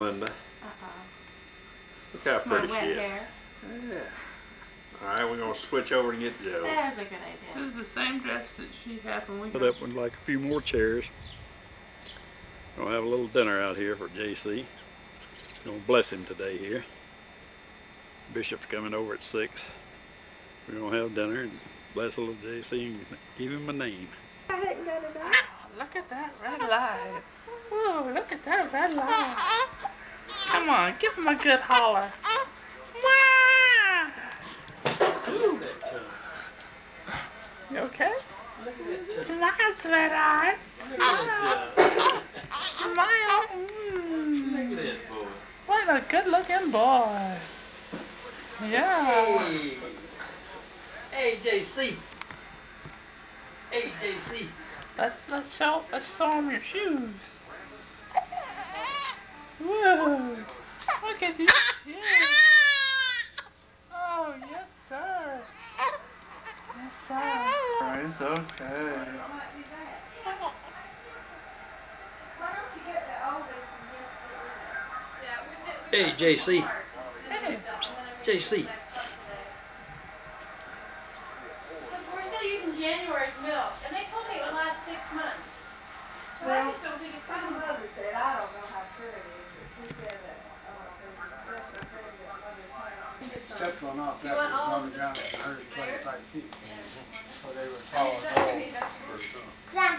Linda. Look how pretty My she is. wet hair. Yeah. Alright, we're gonna switch over and get Joe. There's a good idea. This is the same dress that she had when we Put up with like a few more chairs. We'll have a little dinner out here for JC. Gonna bless him today here. Bishop's coming over at 6. We're gonna have dinner and bless little JC and give him a name. Look at that red light. Whoa, look at that red light. Come on, give him a good holler. Ooh, that tongue. You okay? Look at that tongue. Smile, sweetheart. Look at that tongue. Smile. Look at that boy. What a good looking boy. Yeah. Hey. Hey, JC. Hey, JC. Let's show him your shoes. Whoa. Look at these shoes. Oh, yes, sir. Yes, sir. It's okay. Hey, JC. Hey. JC. We're still using January's milk, and they told me it would last 6 months. So I just don't think it's My good. mother said, I don't know how true it is, but she said that, Steps went off You that want was all on of the the ground at steps 125 feet. So they were Oh, following all.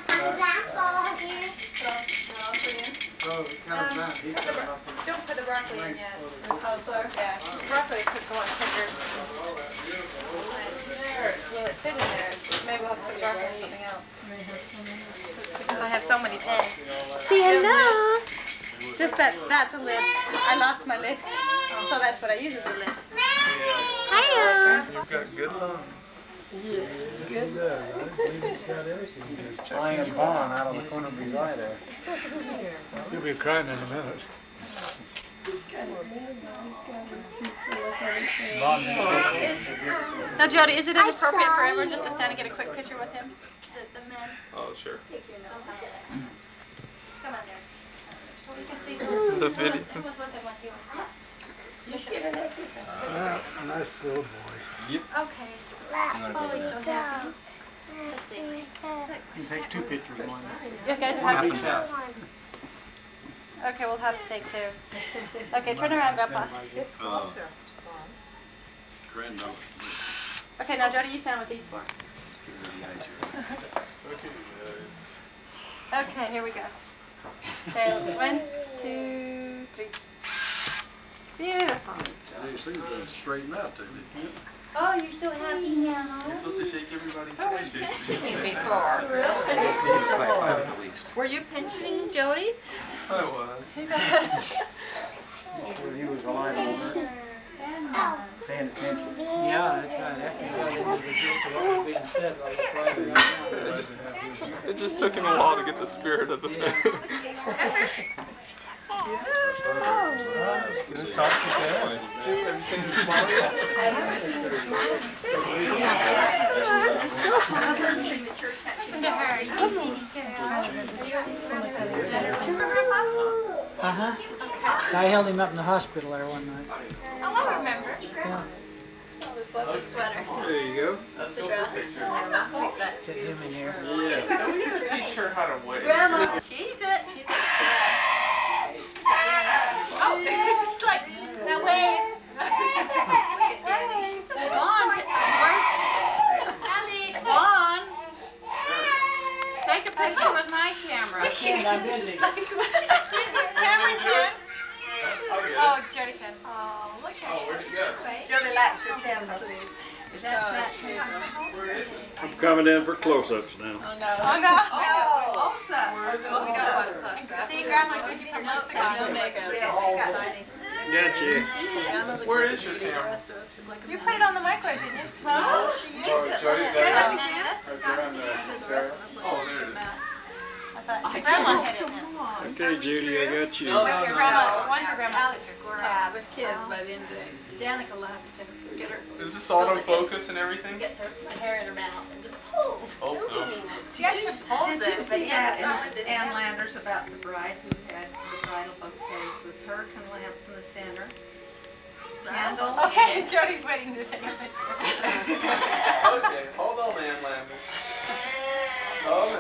So it kind of drowned, he cut it up in. Don't put the broccoli in yet. Oh, sorry. Yeah, because broccoli could go on quicker. Will it fit in there? Maybe we'll have to put broccoli in something else. Because I have so many things. Say hello. Just that's a lid. I lost my lid. So that's what I use as a lid. Hiya. You've got good lungs. Lion Bond out of the corner of his eye there. You'll be crying in a minute. Now, Jody, is it inappropriate for everyone just to stand and get a quick picture with him? The men? Oh, sure. Come on there. So we can see The video. Who was with him when he was left? You should get it. That's a nice little boy. Yep. Okay. Oh, he's so happy. Let's see. You can take 2 pictures, one. You guys are happy? Okay, we'll have to take 2. Okay, turn around, Grandpa. Granddaughter. Okay, now Jody, you stand with these 4. Okay, here we go. Okay, 1, 2, 3. Beautiful. JC's done straighten out, didn't he? Oh, you're so happy now. You're supposed to shake everybody's hand. Before. At least. Were you pinching Jody? I was. He was lying on there, paying attention. Yeah, that's right. After you got into the gist of what was being said on the Friday. It just took him a while to get the spirit of the thing. Can you talk to Dad? Have you seen him smile yet? Listen to her. You can see I held him up in the hospital there one night. Oh, I remember. Yeah, Lovely sweater. There you go. get him in here. Yeah. Can we just teach her how to wave? Grandma. She's it. Oh, it's like, now wait. Alex. Vaughn. Take a picture with my camera. I'm busy. Camera can. Oh, Jody can. Oh, look at Oh, where'd she go? Jody likes your pencil. Is that I'm coming in for close-ups now. Oh, no. Oh, no. Oh, We don't want close-up. See, Grandma, could you put lipstick on? No makeup. Gotcha. Where is your camera? You put it on the microwave, didn't you? Huh? She used it. Jody's Grandma, there. Oh, there it is. I thought your grandma hit it now. Okay, Judy, I got you. Your grandma, one for grandma. Yeah, with kids by the end of the day. Danica loves to get her, Is this all in focus and everything? gets her hair in her mouth and just pulls. Hope so. She actually pulls it, but yeah. Ann Landers about the bride who had the bridal bouquets with hurricane lamps in the center. Candles. Okay, Jody's waiting to take a picture. Okay, hold on, Ann Lambert. Oh,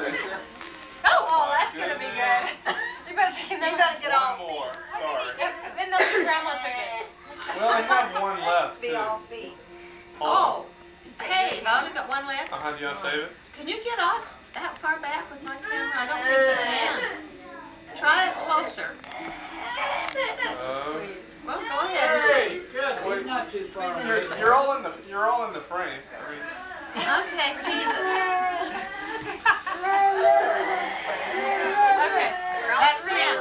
Oh, that's gonna be good. You better take another. You gotta get all one more. Sorry. Then those your grandma took it. We only have one left. Be too. all feet. Oh. Hey, I only got one left. I'll have you save it. Can you get us that far back with my camera? I don't think you can. Try it closer. Well, go ahead and see. Good, he's not too far. You're all in the frame. I mean, Okay, Jesus. Okay. That's him.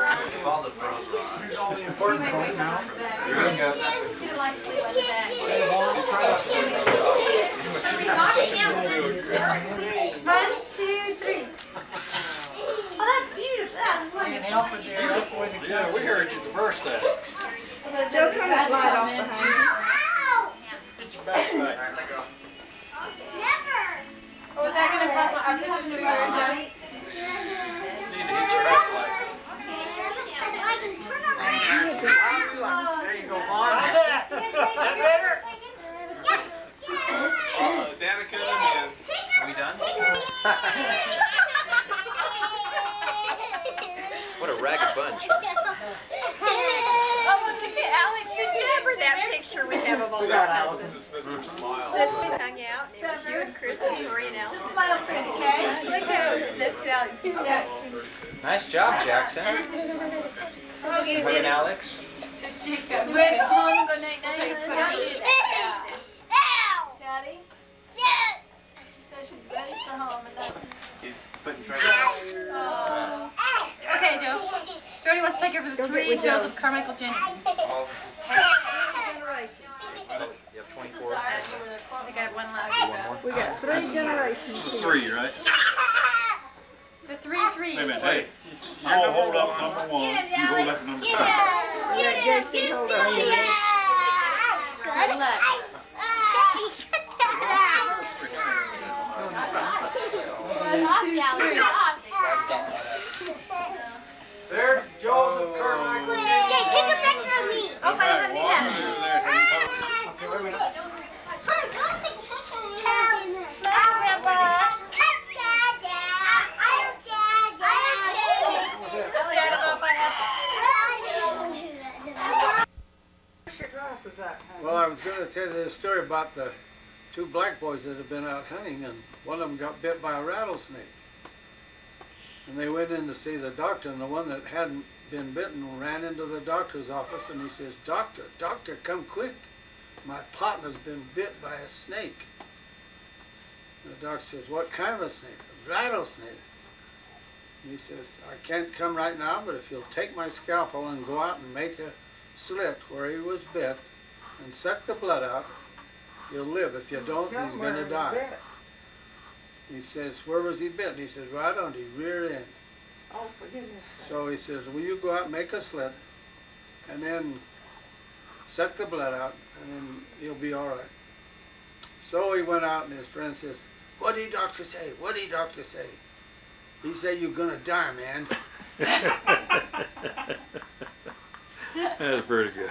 All the pros are. Here's all the important parts now. you're gonna go. She likes to sleep on the back. One, two, three. Oh, that's beautiful. That's You can wonderful. help it there, that's the way the Yeah, we heard you the first time. Joe, turn that light off behind you. Get your backpack. Oh, was that gonna cause our pictures to be very Need to hit your back light. There you go, Vaughn. How's that? Is that better? Danica and we done? What a ragged bunch. Oh, look at Alex and Remember that picture we have of all our cousins? Just visiting smile. Let's hung out. It was you and Chris and Marie and Alex. Just smile straight, okay? Look out. Look at Alex. Nice job, Jackson. Good and Alex. Just take a ready home and go night night. Daddy? She says she's ready for home and that's He's putting treasure. Oh. Okay, Joe. Jody wants to take her for the Go get three with Joe. Joseph Carmichael Jennings. You have 24. I think I have one left. One more. We got 3 generations here. 3, right? The three. Wait a minute, hey. I'll hold up number 1. You hold up number 2. Yeah, Jackson, hold up. Good luck. There's Joseph Carmichael. Oh, I don't see that. Okay, wait a minute. Well, I was going to tell you this story about the 2 black boys that had been out hunting, and one of them got bit by a rattlesnake. And they went in to see the doctor, and the one that hadn't been bitten ran into the doctor's office, and he says, "Doctor, doctor, come quick. My partner's been bit by a snake." And the doctor says, "What kind of a snake?" "A rattlesnake." And he says, "I can't come right now, but if you'll take my scalpel and go out and make a slit where he was bit and suck the blood out, you'll live. If you don't, he's going to die." He says, "Where was he bit?" And he says, "Right on the rear end." Oh, for goodness. So he says, "Will you go out and make a slit and then suck the blood out, and then you'll be all right." So he went out, and his friend says, "What did the doctor say? What did the doctor say?" He said, "You're going to die, man." That's pretty good.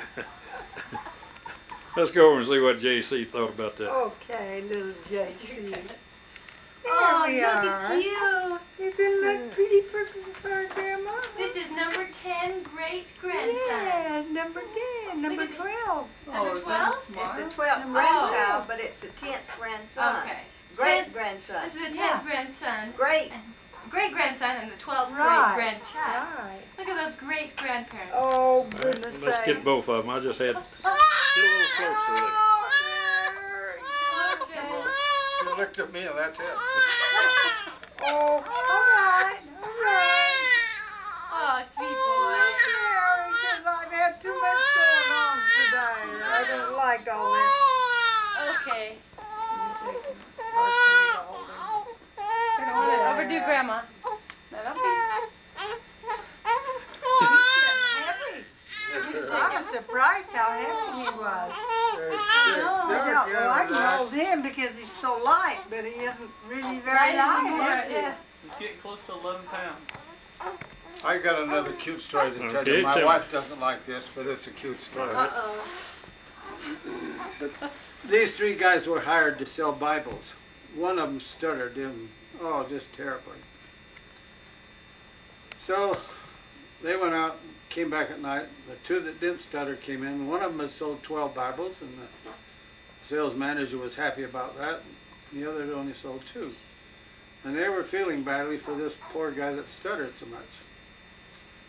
Let's go over and see what JC thought about that. Okay, little JC. Oh, we look are. at you. You can look pretty for Grandma. This is number 10 great-grandson. Yeah, number 10, number Look at 12. Number 12? It's the 12th grandchild, but it's the 10th grandson. Okay. Great-grandson. This is the 10th Yeah. grandson. Great-grandson And the 12th Right. great-grandchild. Right. Look at those great-grandparents. Oh, All right, goodness let's sake. get both of them. I just had get a little closer there. Okay. He looked at me and that's it. Oh, all right. Oh, sweet boy. Because I've had too much going on today. I don't like all this. Okay. You're gonna want to overdo Grandma. That'll be. I was surprised how heavy he was. No. Well, I can hold him because he's so light, but he isn't really very light, is he? Yeah. He's getting close to 11 pounds. I got another cute story to tell Okay, you. My tell me. wife doesn't like this, but it's a cute story. Uh-oh. These three guys were hired to sell Bibles. One of them stuttered him, just terribly. So they went out, came back at night. The two that didn't stutter came in. One of them had sold 12 Bibles, and the sales manager was happy about that. The other had only sold 2. And they were feeling badly for this poor guy that stuttered so much.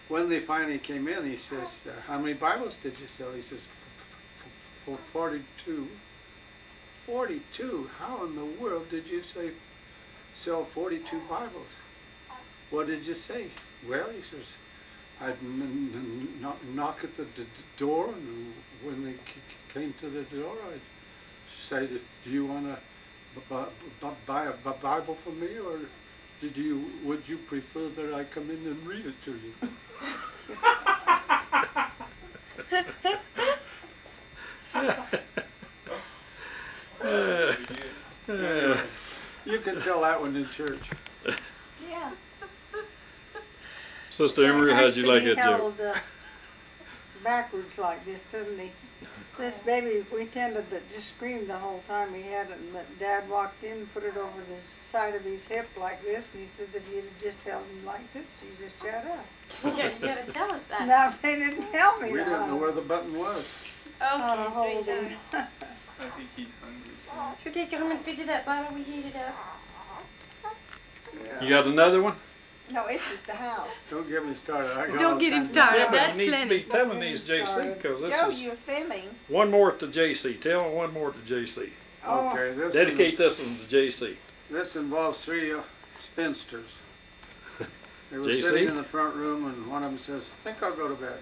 When they finally came in, he says, how many Bibles did you sell? He says, 42. 42? How in the world did you sell 42 Bibles? What did you say? Well, he says, I'd knock at the door, and when they came to the door, I'd say, do you want to buy a Bible for me, or would you prefer that I come in and read it to you? You can tell that one in church. Yeah. Sister Emery, how'd you like that joke? Held, backwards like this, didn't he? This baby, we tended to just scream the whole time we had it, and Dad walked in and put it over the side of his hip like this, and he says, if you'd have just held him like this, you'd just shut up. Yeah, you gotta tell us that. No, they didn't tell me We that. didn't know where the button was. How to hold him. I think he's hungry. So. Should we come and feed you that bottle we heated up? You got another one? No, it's at the house. Don't get me started. I got Don't all get him kinds of- started. Yeah, but That's you need to plenty. be telling these JC, because Joe, this is you're filming. one more to JC. Tell them one more to JC. Okay, Dedicate this one to JC. This involves 3 spinsters. They were JC? sitting in the front room, and one of them says, I think I'll go to bed.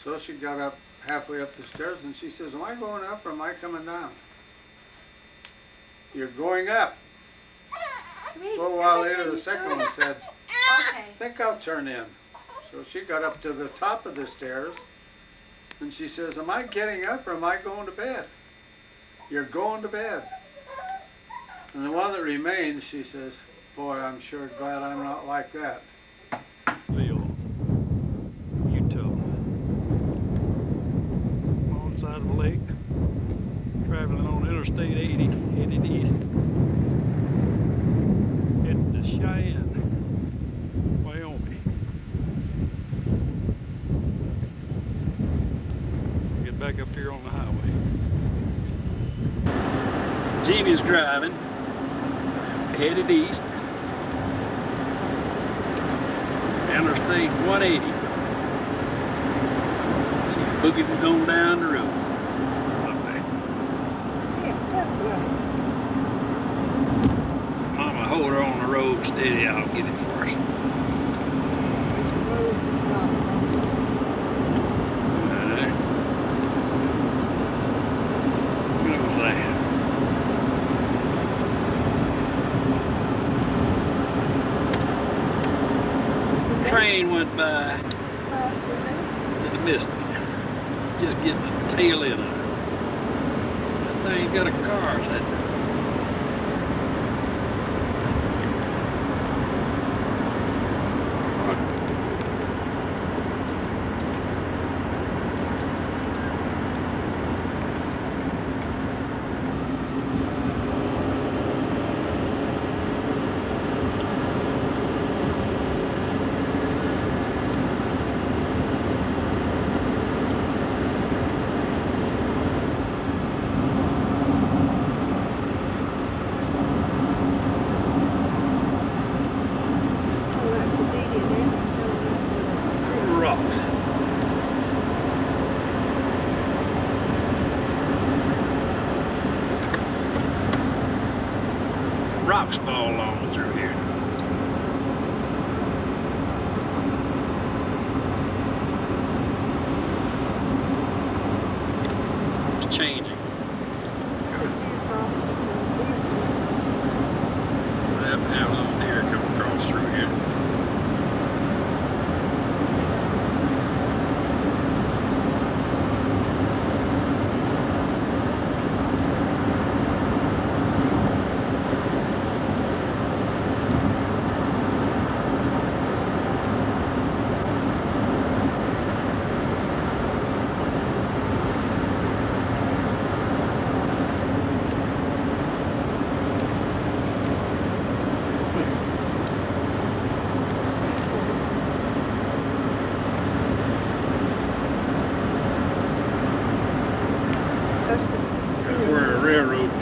So she got up halfway up the stairs, and she says, am I going up or am I coming down? You're going up. A little while later, the second one said, Okay. I think I'll turn in. So she got up to the top of the stairs, and she says, am I getting up or am I going to bed? You're going to bed. And the one that remained, she says, boy, I'm sure glad I'm not like that. Bill, Utah. On the side of the lake, traveling on Interstate 80, headed east. Headed to Cheyenne, Wyoming. Get back up here on the highway. Jeannie's driving, headed east. Interstate 180. She's boogieing going down the road. Okay. Mama, hold her on the road steady. I'll get it for her. What was that? Train went by. Did I miss it? Just getting the tail end of it. That thing got a car, is that? Rocks. Rocks fall along through here. It's changing. How long deer come across through here?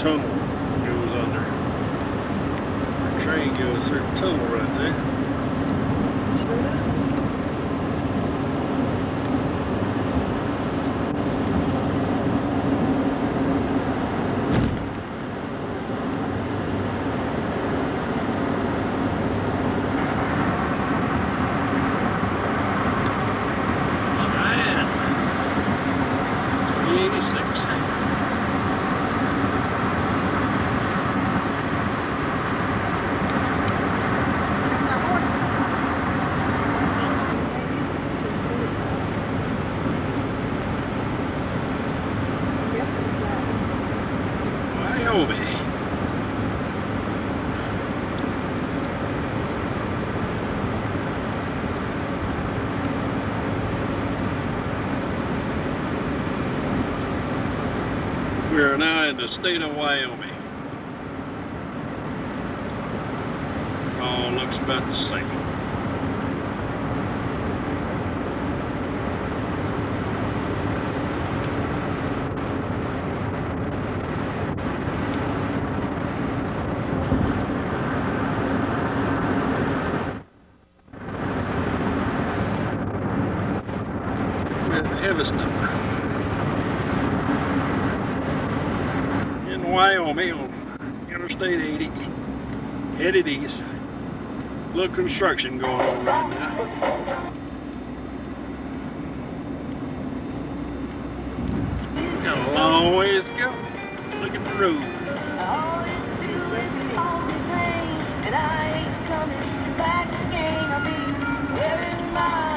tunnel goes under. The train goes through the tunnel right there. Sure does. Cheyenne. 386. There's our horses. Ladies need to see it. Yes, it's that. Wyoming. We are now in the state of Wyoming. All looks about the same. We're in Evanston, in Wyoming on Interstate 80, headed east. Little construction going on right now. We got a long ways to go. Look at the road.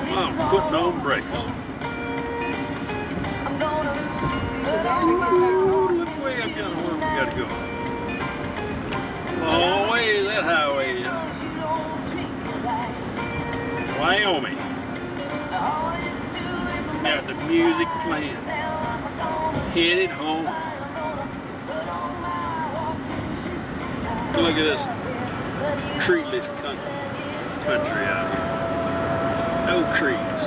I'm putting on brakes. Look way up yonder where we gotta go. Long way that highway is. Wyoming. Got the music playing. Headed home. Look at this treeless country out here. No trees.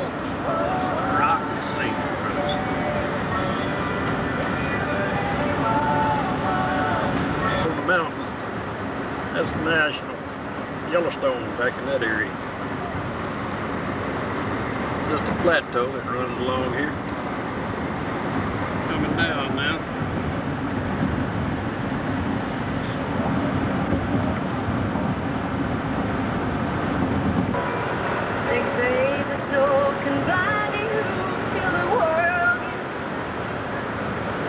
Rock and sand in front of us. The mountains. That's National. Yellowstone back in that area. Just a plateau that runs along here. Coming down now. They say the snow can blind you till the world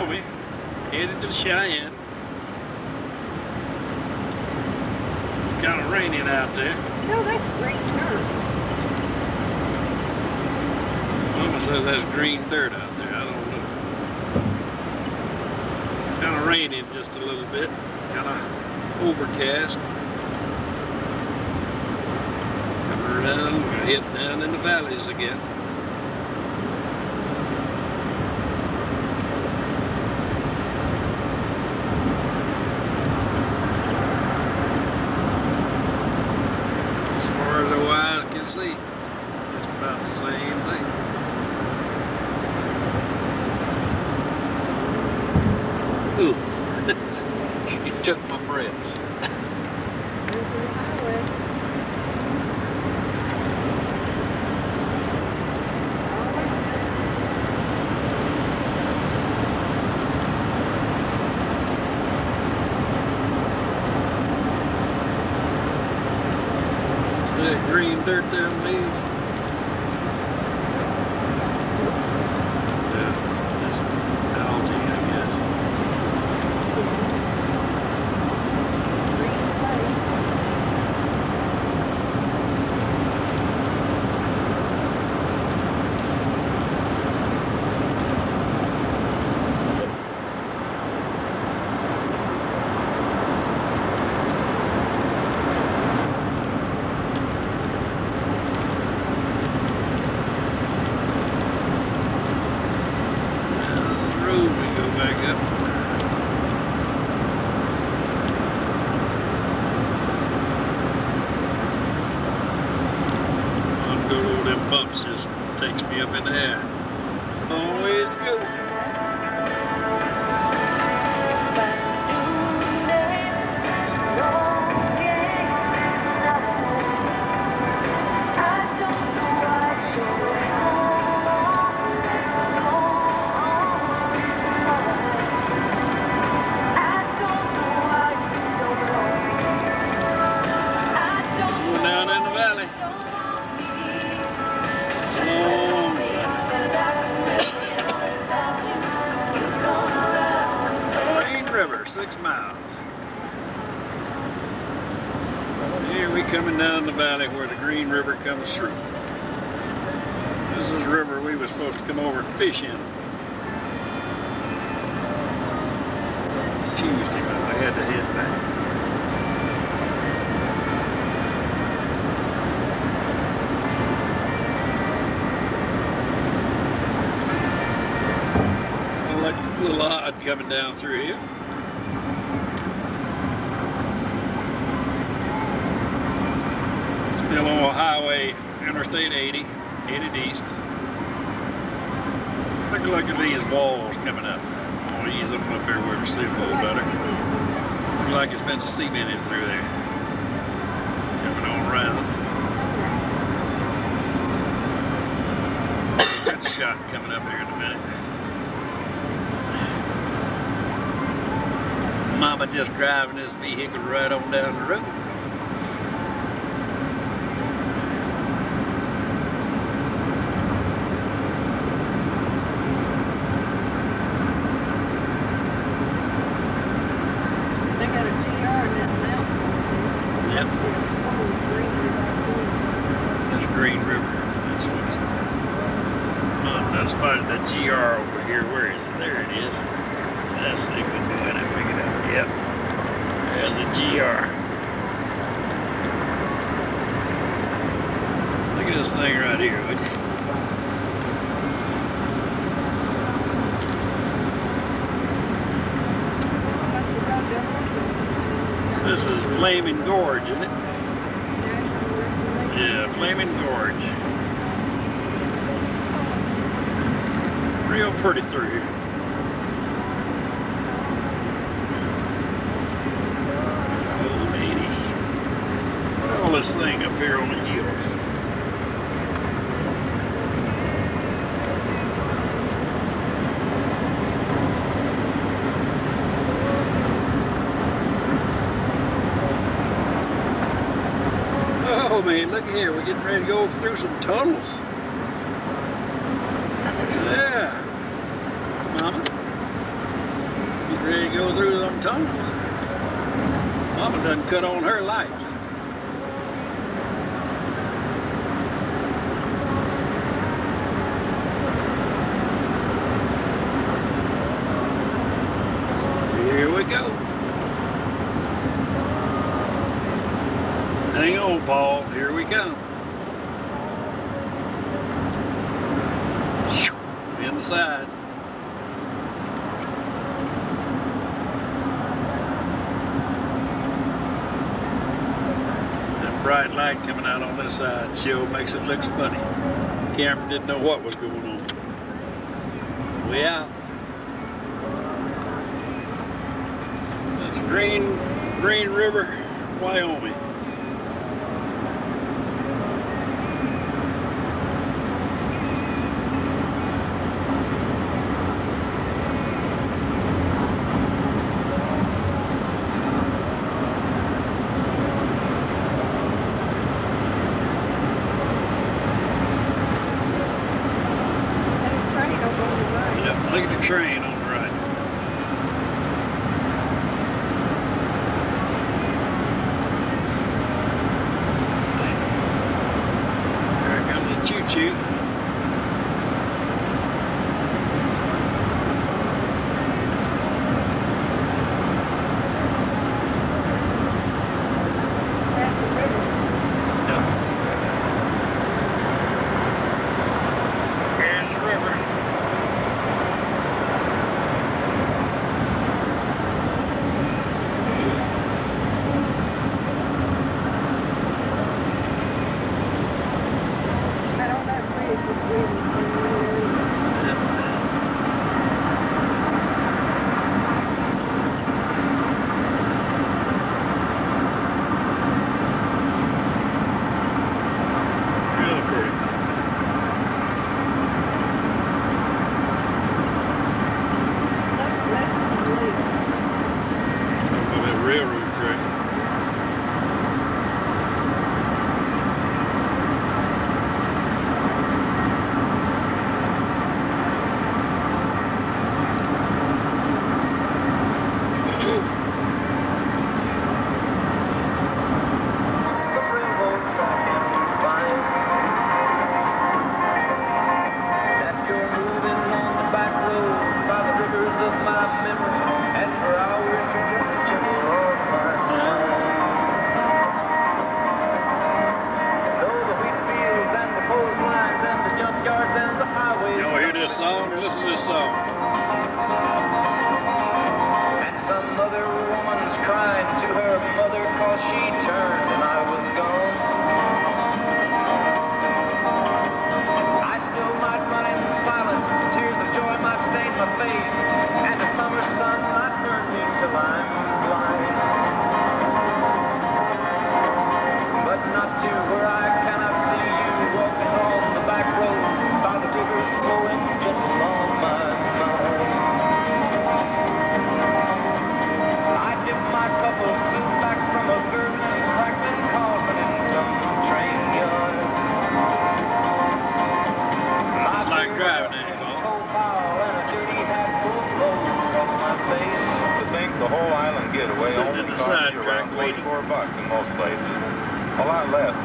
We headed to Cheyenne. It's kind of raining out there. No, that's great dirt. Mama says that's green dirt out there. I don't know. Kind of raining just a little bit. Kind of overcast. Coming around, we're heading down in the valleys again. As far as the eyes can see, it's about the same thing. Ooh, you took my breath. There's your highway. That green dirt there leaves. Yeah, just algae, I guess. Green clay. Bumps just takes me up in the air. Long ways to go. 6 miles. Here we coming down the valley where the Green River comes through. This is the river we were supposed to come over and fish in. Tuesday, but I had to head back. A little odd coming down through here. Still on Highway Interstate 80, headed east. Take a look at these walls coming up. I'll ease them up here where we see a little better. Looks like it's been cemented through there. Coming on around. Good shot coming up here in a minute. Mama just driving this vehicle right on down the road. They got a GR in that mountain. Yep. Must be a school, Green River School. That's Green River. That's what it's called. I spotted that GR over here. Where is it? There it is. Let's see if we can go ahead and figure it out. Yep. There's a GR. Look at this thing right here, would you? Must have rode their horses to This is Flaming Gorge, isn't it? National Recreation. Yeah, Flaming Gorge. Real pretty through here. Oh, lady. Look at all this thing up here on the hills. Oh man, look here, we're getting ready to go through some tunnels. Yeah. Mama. Getting ready to go through some tunnels. Mama done cut on her lights. Here we go. Hang on, Paul. Here we come. Inside. That bright light coming out on this side sure makes it look funny. Camera didn't know what was going on. We out. That's Green River, Wyoming. Look at the train on the right. Here comes the choo-choo. That's a river. Yep. Here's the river. this song or listen to this song. And some other woman's crying to her mother 'cause she turned and I was gone. I still might run in silence, tears of joy might stain my face, and the summer sun might burn me till I'm blind. But not to where I cannot see you walking on the back roads by the rivers flowing gentle on my mind. I dip my cup of soup back from a gurgling, crackling cauldron in some train yard. It's like driving anymore. And a dirty hat full of blows across my face. To think the whole island getaway Sitting only in the cost side you track around waiting. $44 in most places. A lot less.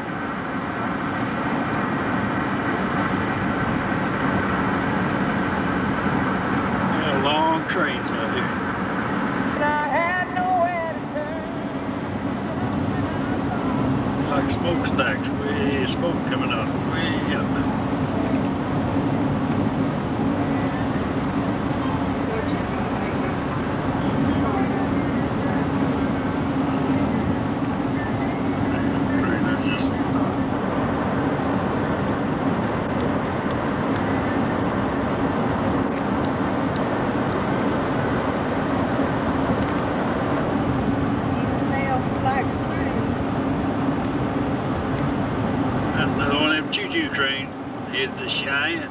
Yeah, long trains out here. I had nowhere to turn. Like smokestacks, way smoke coming out way up. They're chicken fingers. Train is just Tail flags train. another one of them choo-choo trains headed to Cheyenne.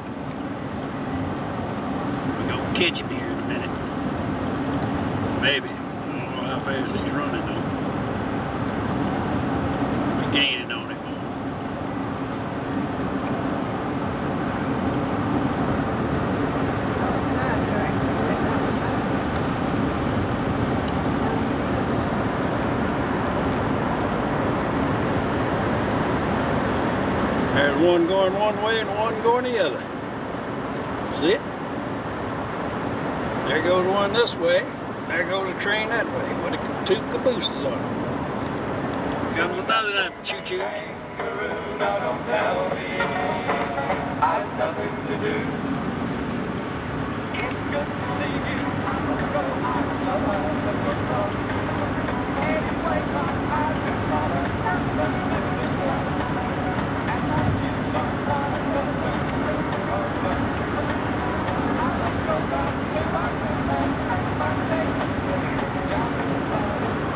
We're gonna catch him here in a minute. Maybe. I don't know how fast he's running though. We're gaining on him. There's one going one way and one going the other. See it? There goes one this way. There goes a train that way with the two cabooses on it. Comes another of them choo-choos. I've nothing to do. It's good to see you.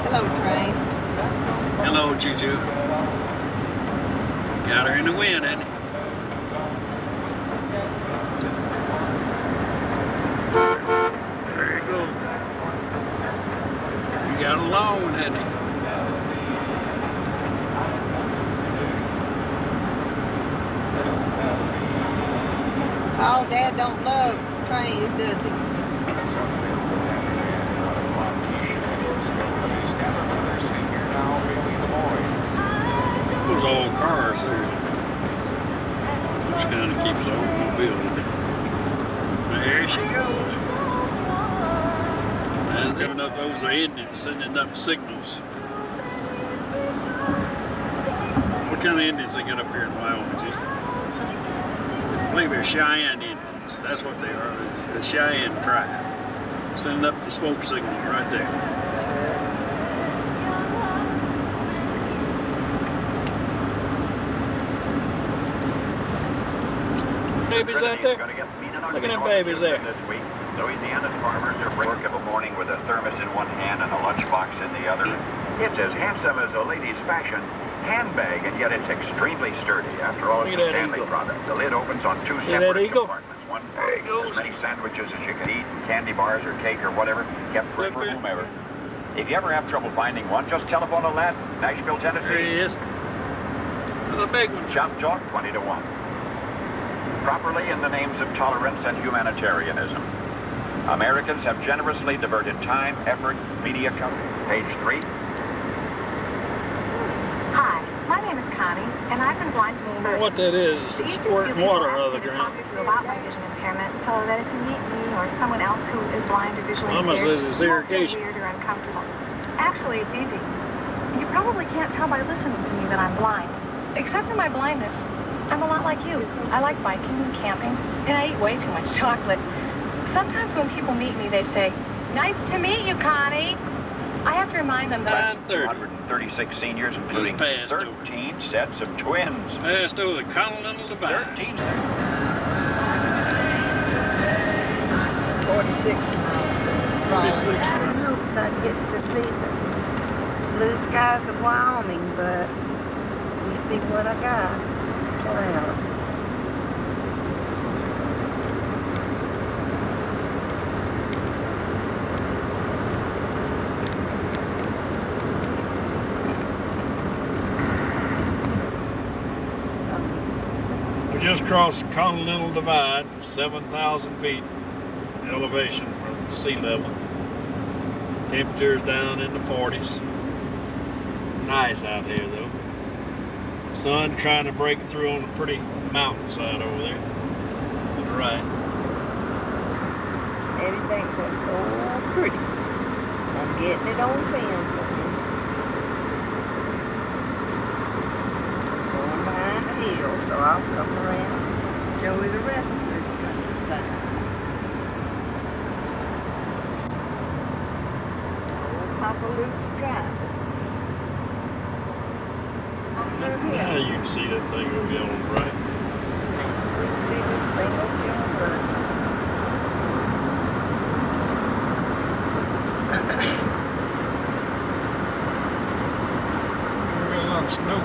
Hello, train. Hello, choo-choo. Got her in the wind, hasn't he? There you go. You got a long one, hasn't he? Oh, Dad don't love trains, does he? Those old cars there. Which kind of keeps the automobile. There she goes. That's giving up, those are Indians sending up signals. What kind of Indians they got up here in Wyoming, see? I believe they're Cheyenne Indians. That's what they are. The Cheyenne tribe. Sending up the smoke signal right there. Babies out there? Look at them babies there. This week, Louisiana's farmers are work of a morning with a thermos in one hand and a lunchbox in the other. It's as handsome as a lady's fashion handbag, and yet it's extremely sturdy. After all, it's a Stanley product. The lid opens on two separate compartments. One as many sandwiches as you can eat, candy bars or cake or whatever, kept free for whomever. If you ever have trouble finding one, just telephone a lad, Nashville, Tennessee. There he is. There's a big one. Shop talk 20 to 1. Properly in the names of tolerance and humanitarianism. Americans have generously diverted time, effort, media coverage. Page 3. Hi, my name is Connie, and I've been blind since birth. What that is it's squirting water out of the ground. About my vision impairment, so that if you meet me or someone else who is blind or visually Mama impaired, says it's you won't feel irrigation. weird or uncomfortable. Actually, it's easy. You probably can't tell by listening to me that I'm blind. Except for my blindness, I'm a lot like you. I like biking and camping, and I eat way too much chocolate. Sometimes when people meet me, they say, "Nice to meet you, Connie." I have to remind them that 136 seniors, including 13 sets of twins. Passed over the Continental Divide. 13 46 miles. 46. In hopes I'd get to see the blue skies of Wyoming, but you see what I got? Clouds. We just crossed the Continental Divide, 7,000 feet elevation from sea level. Temperatures down in the 40s. Nice out here though. Sun trying to break through on a pretty mountainside over there to the right. Eddie thinks that's so pretty. I'm getting it on film for him. Going behind the hill, so I'll come around and show you the rest of this countryside. Old Papa Luke's driving. Now you can see that thing over there on the right. We can see this thing over here on the right. We got a lot of snow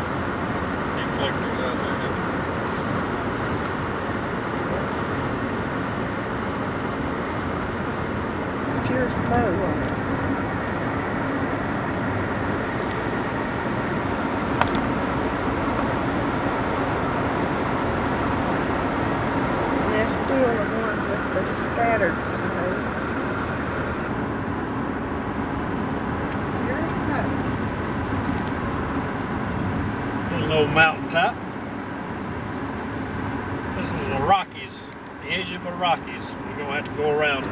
deflectors out there. It's pure snow on it. There's still the one with the scattered snow. Pure snow. Little old mountaintop. This is the Rockies, the edge of the Rockies. We're gonna have to go around it.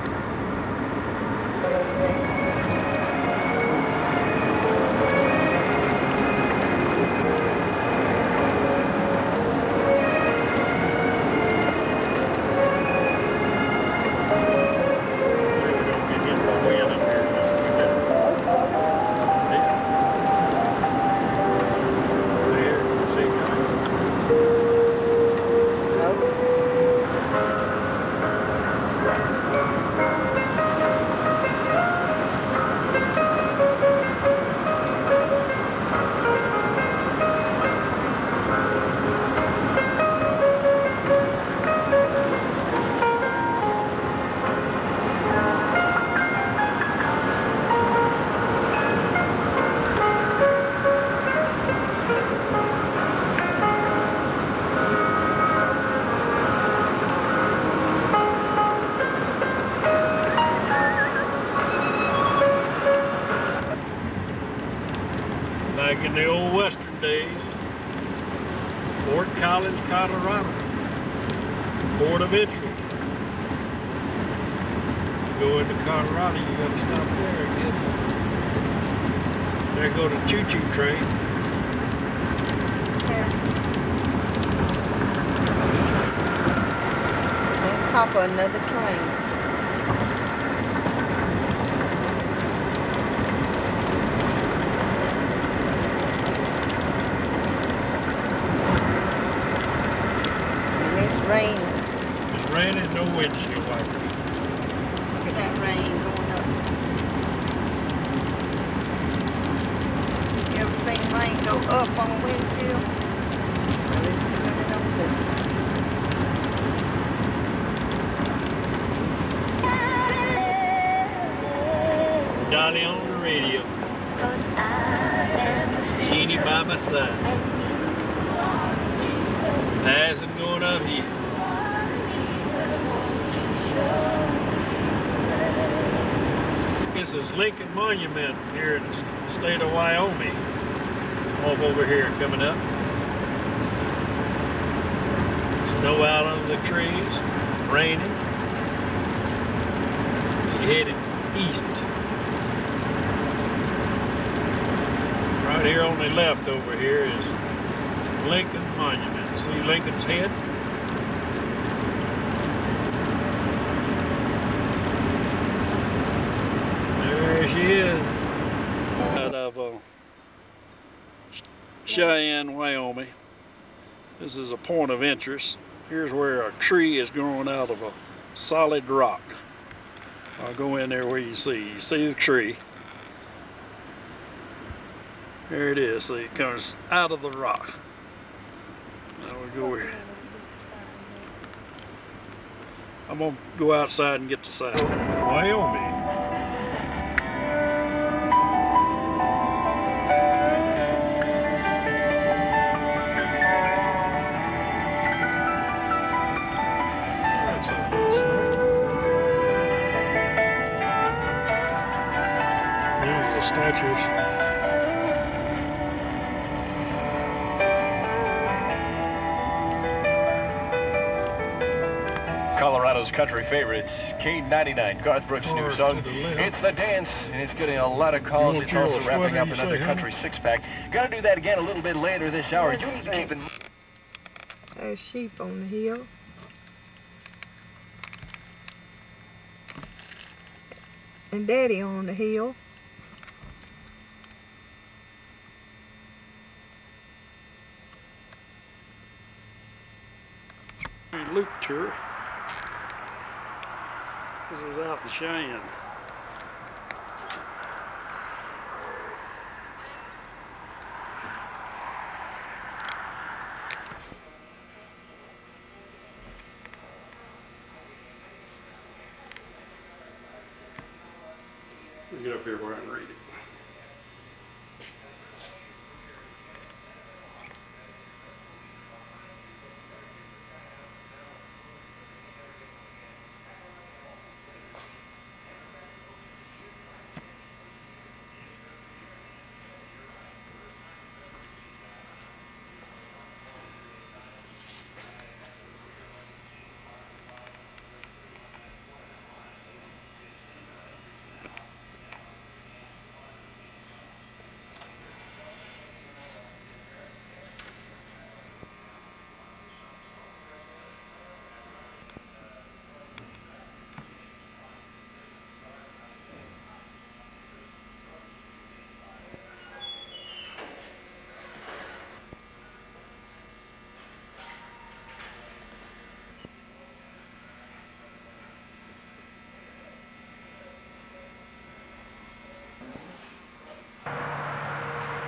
Back in the old western days, Fort Collins, Colorado, port of entry. Go into Colorado, you gotta stop there again. There go the choo-choo train. Let's pop another train. Raining. It's raining, no windshield wipers. Look at that rain going up. You ever seen rain go up on a windshield? Well, it's coming up this way. Dolly on the radio. Jeannie by my side. Passing going up here. This is Lincoln Monument here in the state of Wyoming. Off over here coming up. Snow out under the trees, raining. Headed east. Right here on the left over here is Lincoln Monuments. See Lincoln's head? There she is. Out of Cheyenne, Wyoming. This is a point of interest. Here's where a tree is growing out of a solid rock. I'll go in there where you see the tree. There it is. See, it comes out of the rock. Now we go here. I'm gonna go outside and get the sound. Wyoming. Statues. Colorado's country favorites, K99, Garth Brooks' new song. It's the dance, and it's getting a lot of calls. It's also wrapping up another country six-pack. Gotta do that again a little bit later this hour. You need to keep in. There's sheep on the hill. And Daddy on the hill. Loop tour. This is out in Cheyenne. Let me get up here where I can read it.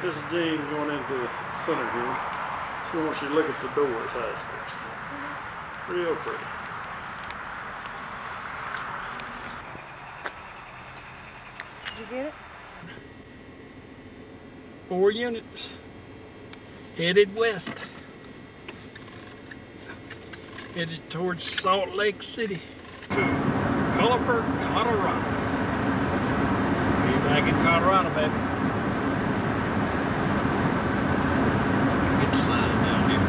This is Jean going into the center here. She wants you to look at the doors first. Real pretty. Did you get it? 4 units. Headed west. Headed towards Salt Lake City. To Culpeper, Colorado. Be back in Colorado, baby. Sign down here.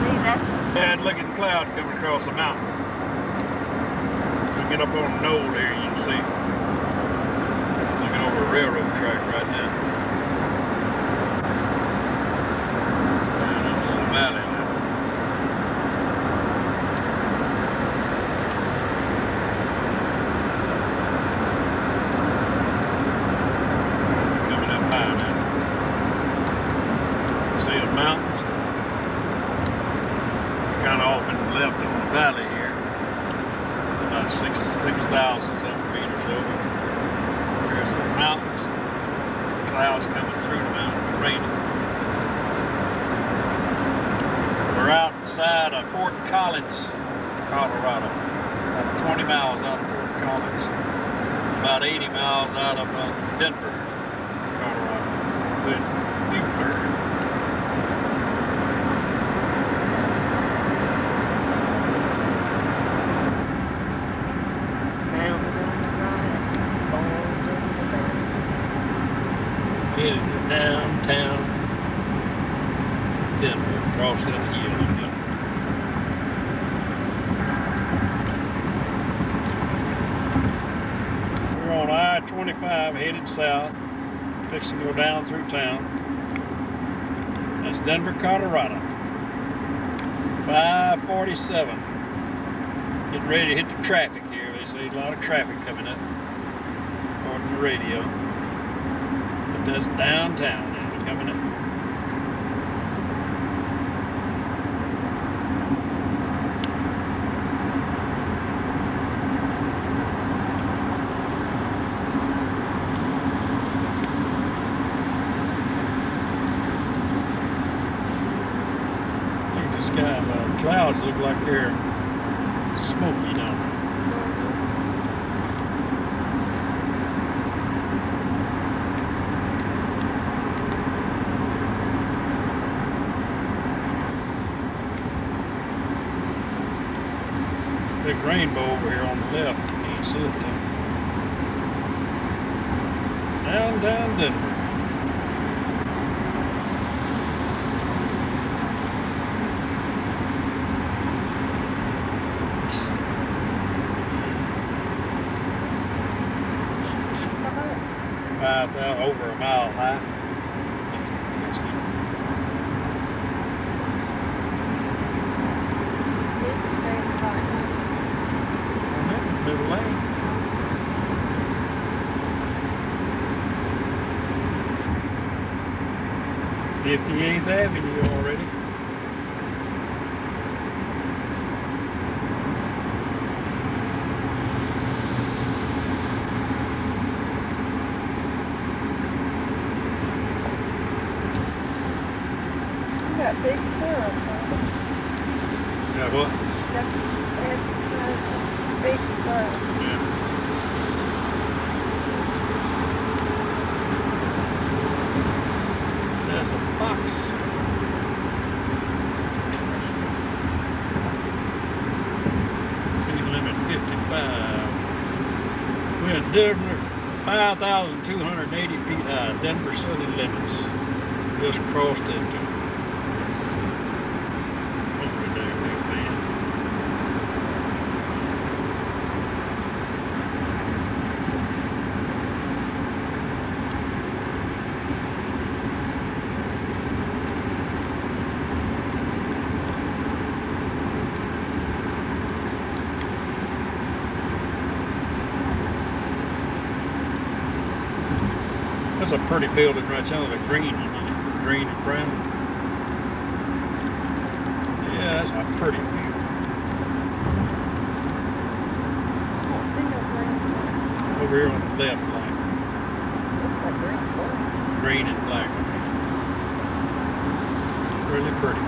Hey, that's bad looking cloud coming across the mountain. We get up on a knoll here, you can see. Looking over a railroad track right now. Down in a little valley now. Mountains, kind of off and left in the valley here, about 6,000 something feet or so. There's the mountains, clouds coming through the mountains, raining. We're outside of Fort Collins, Colorado, about 20 miles out of Fort Collins, about 80 miles out of Denver, Colorado, with Bugler. Headed to downtown Denver, across that hill. We're on I-25 headed south, fixing to go down through town. It's Denver, Colorado. 5:47. Getting ready to hit the traffic here. They say a lot of traffic coming up, according to the radio. But that's downtown now, coming up. Clouds look like they're smoky now. Big rainbow over here on the left. You can't see it though. Downtown Denver. Over a mile high. Middle lane. 58th Avenue already. Got big syrup. Got what? Got big syrup. Yeah. There's a box. Speed limit 55. We're in Denver, 5,280 feet high. Denver city limits. Just crossed into. That's a pretty building right there with a green one in it. Green and brown. Yeah, that's a pretty view. Over here on the left line. Looks like green and black. Green and black. Really pretty.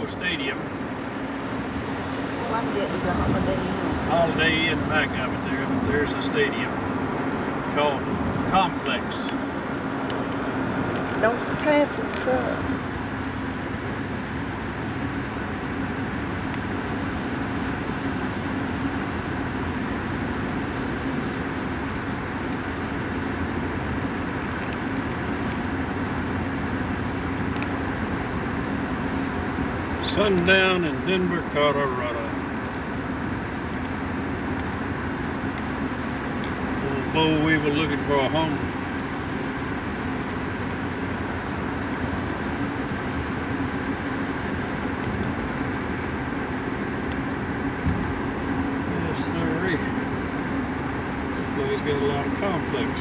Stadium. All I'm getting is a Holiday Inn. Holiday Inn back of it there, but there's a stadium called Complex. Don't pass his truck. Sundown in Denver, Colorado. Old boll weevil looking for a home. Yes, sirree. This boy's got a lot of complex.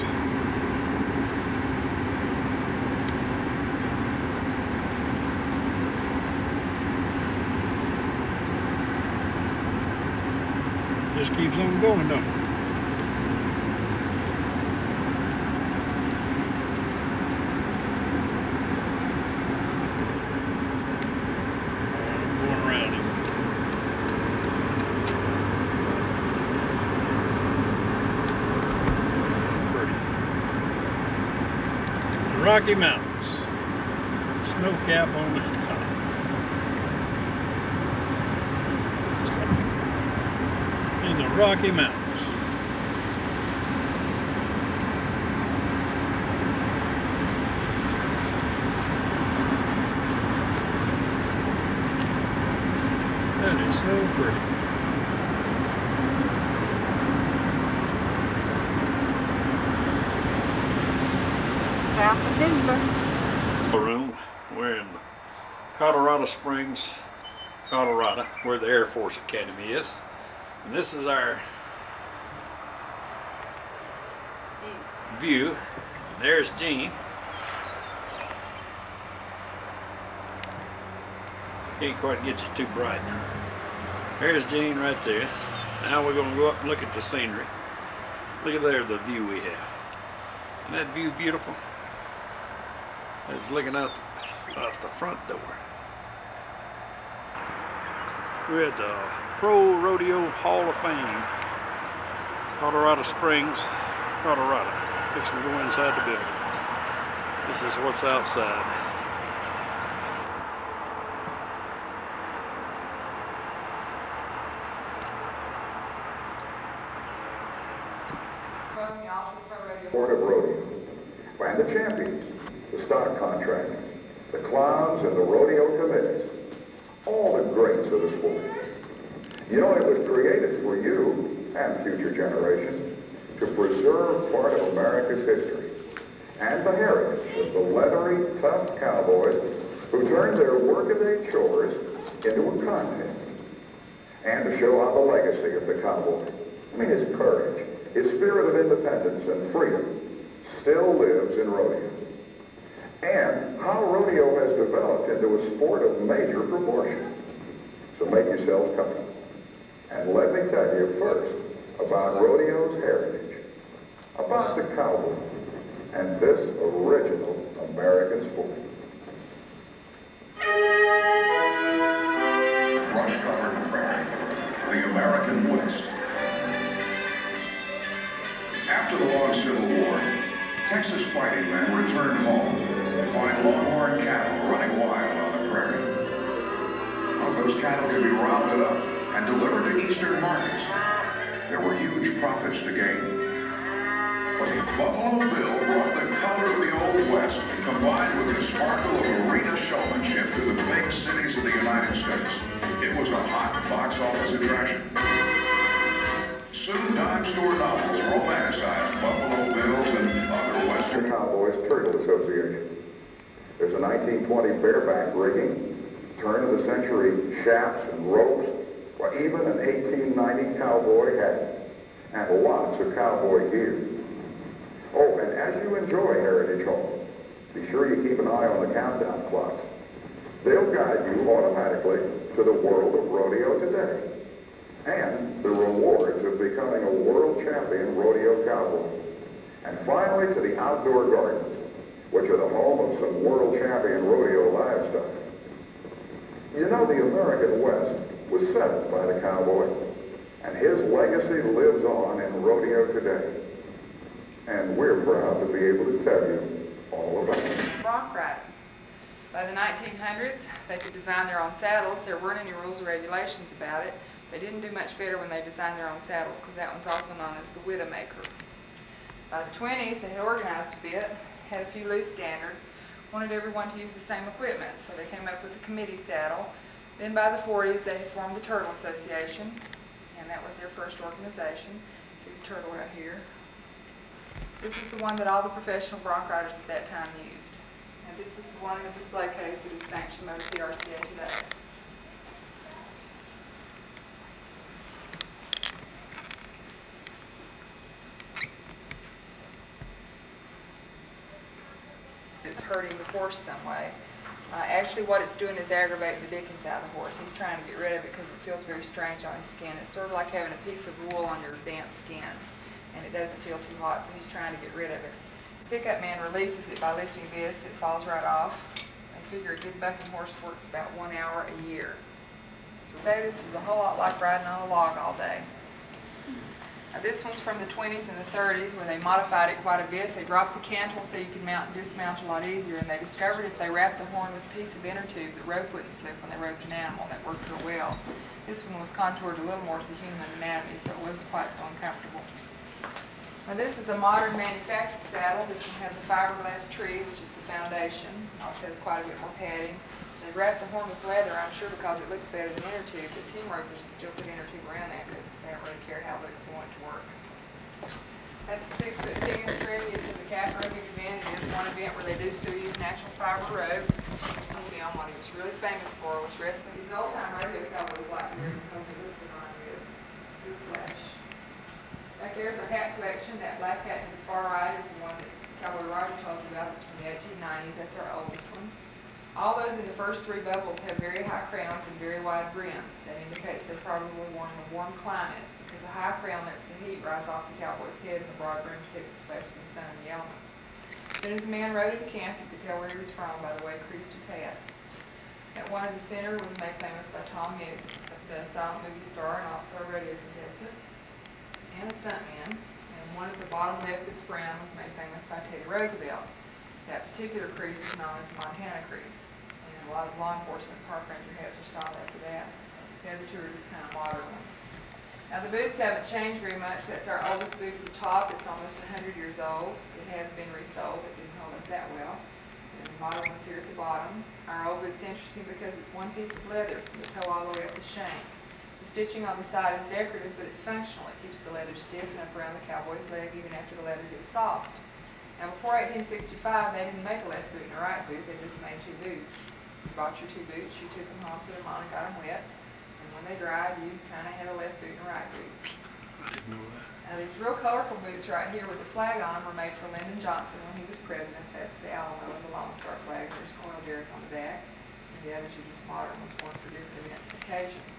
Just keeps on going, don't it? Going around him. Pretty. The Rocky Mountains. Snow cap on the top. In the Rocky Mountains. So pretty. South of Denver. Room. We're in Colorado Springs, Colorado, where the Air Force Academy is. And this is our view. There's Gene. Can't quite get you too bright. There's Gene right there. Now we're going to go up and look at the scenery. Look at there, the view we have. Isn't that view beautiful? It's looking out the front door. We're at the Pro Rodeo Hall of Fame, Colorado Springs, Colorado. Fixing to go inside the building. This is what's outside. Sport of rodeo, and the champions, the stock contracting, the clowns and the rodeo committees, all the greats of the sport. You know, it was created for you and future generations to preserve part of America's history and the heritage of the leathery, tough cowboys who turned their workaday chores into a contest, and to show how the legacy of the cowboy, his courage, his spirit of independence and freedom still lives in rodeo. And how rodeo has developed into a sport of major proportion. So make yourselves comfortable. And let me tell you first about rodeo's heritage, about the cowboy, and this original American sport. Brush-covered prairie, the American West. After the long Civil War, Texas fighting men returned home to find longhorn cattle running wild on the prairie. Well, those cattle could be rounded up and delivered to eastern markets. There were huge profits to gain. But Buffalo Bill brought the color of the Old West, combined with the sparkle of arena showmanship, to the big cities of the United States. It was a hot box office attraction. Soon, dime store novels romanticized Buffalo Bills and other Western Cowboys Turtle Association. There's a 1920 bareback rigging, turn of the century shafts and ropes, or even an 1890 cowboy hat, and lots of cowboy gear. Oh, and as you enjoy Heritage Home, be sure you keep an eye on the countdown clocks. They'll guide you automatically to the world of rodeo today, and the rewards of becoming a world champion rodeo cowboy. And finally to the outdoor gardens, which are the home of some world champion rodeo livestock. You know, the American West was settled by the cowboy, and his legacy lives on in rodeo today. And we're proud to be able to tell you all about it. Bronc riding. By the 1900s, they could design their own saddles. There weren't any rules or regulations about it. They didn't do much better when they designed their own saddles, because that one's also known as the Widowmaker. By the 20s, they had organized a bit, had a few loose standards, wanted everyone to use the same equipment, so they came up with the committee saddle. Then by the 40s, they had formed the Turtle Association, and that was their first organization. See the turtle right here. This is the one that all the professional bronc riders at that time used. And this is the one in the display case that is sanctioned by the PRCA today. It's hurting the horse some way. Actually, what it's doing is aggravating the dickens out of the horse. He's trying to get rid of it because it feels very strange on his skin. It's sort of like having a piece of wool on your damp skin, and it doesn't feel too hot, so he's trying to get rid of it. The pickup man releases it by lifting this. It falls right off. They figure a good bucking horse works about 1 hour a year. So say this was a whole lot like riding on a log all day. Now, this one's from the 20s and the 30s, where they modified it quite a bit. They dropped the cantle so you could mount and dismount a lot easier, and they discovered if they wrapped the horn with a piece of inner tube, the rope wouldn't slip when they roped an animal. That worked real well. This one was contoured a little more to the human anatomy, so it wasn't quite so uncomfortable. Now, this is a modern manufactured saddle. This one has a fiberglass tree, which is the foundation. It also has quite a bit more padding. They wrap the horn with leather, I'm sure because it looks better than inner tube, but team ropers would still put inner tube around that because they don't really care how it looks, they want it to work. That's a 6-foot pinion string used in the calf roping event. It is one event where they do still use natural fiber rope. It's going to be on what he was really famous for, was wrestling. These old time radio cowboys like here because it looks around good. It's pure flesh. Back there's our hat collection. That black hat to the far right is the one that Cowboy Roger told you about. It's from the 1890s. That's our oldest one. All those in the first 3 bubbles have very high crowns and very wide brims. That indicates they're probably worn in a warm climate because the high crown lets the heat rise off the cowboy's head and the broad brim protects his face from the sun and the elements. As soon as the man rode into camp, you could tell where he was from by the way he creased his hat. That one in the center was made famous by Tom Mix, the silent movie star and also a rodeo contestant, and a stuntman. And one at the bottom left that's brown was made famous by Teddy Roosevelt. That particular crease is known as the Montana crease. A lot of law enforcement park ranger hats are styled after that. The other 2 are just kind of modern ones. Now the boots haven't changed very much. That's our oldest boot at the top. It's almost 100 years old. It has been resold. It didn't hold up that well. And the modern ones here at the bottom. Our old boot's interesting because it's one piece of leather from the toe all the way up the shank. The stitching on the side is decorative, but it's functional. It keeps the leather stiff and up around the cowboy's leg even after the leather gets soft. Now before 1865, they didn't make a left boot and a right boot. They just made 2 boots. You bought your 2 boots, you took them home, put them on, and got them wet. And when they dried, you kind of had a left boot and a right boot. I didn't know that. Now these real colorful boots right here with the flag on them were made for Lyndon Johnson when he was president. That's the Alamo and the Lone Star flag. There's Coil Derrick on the back. And the others are just modern ones worn for different events and occasions.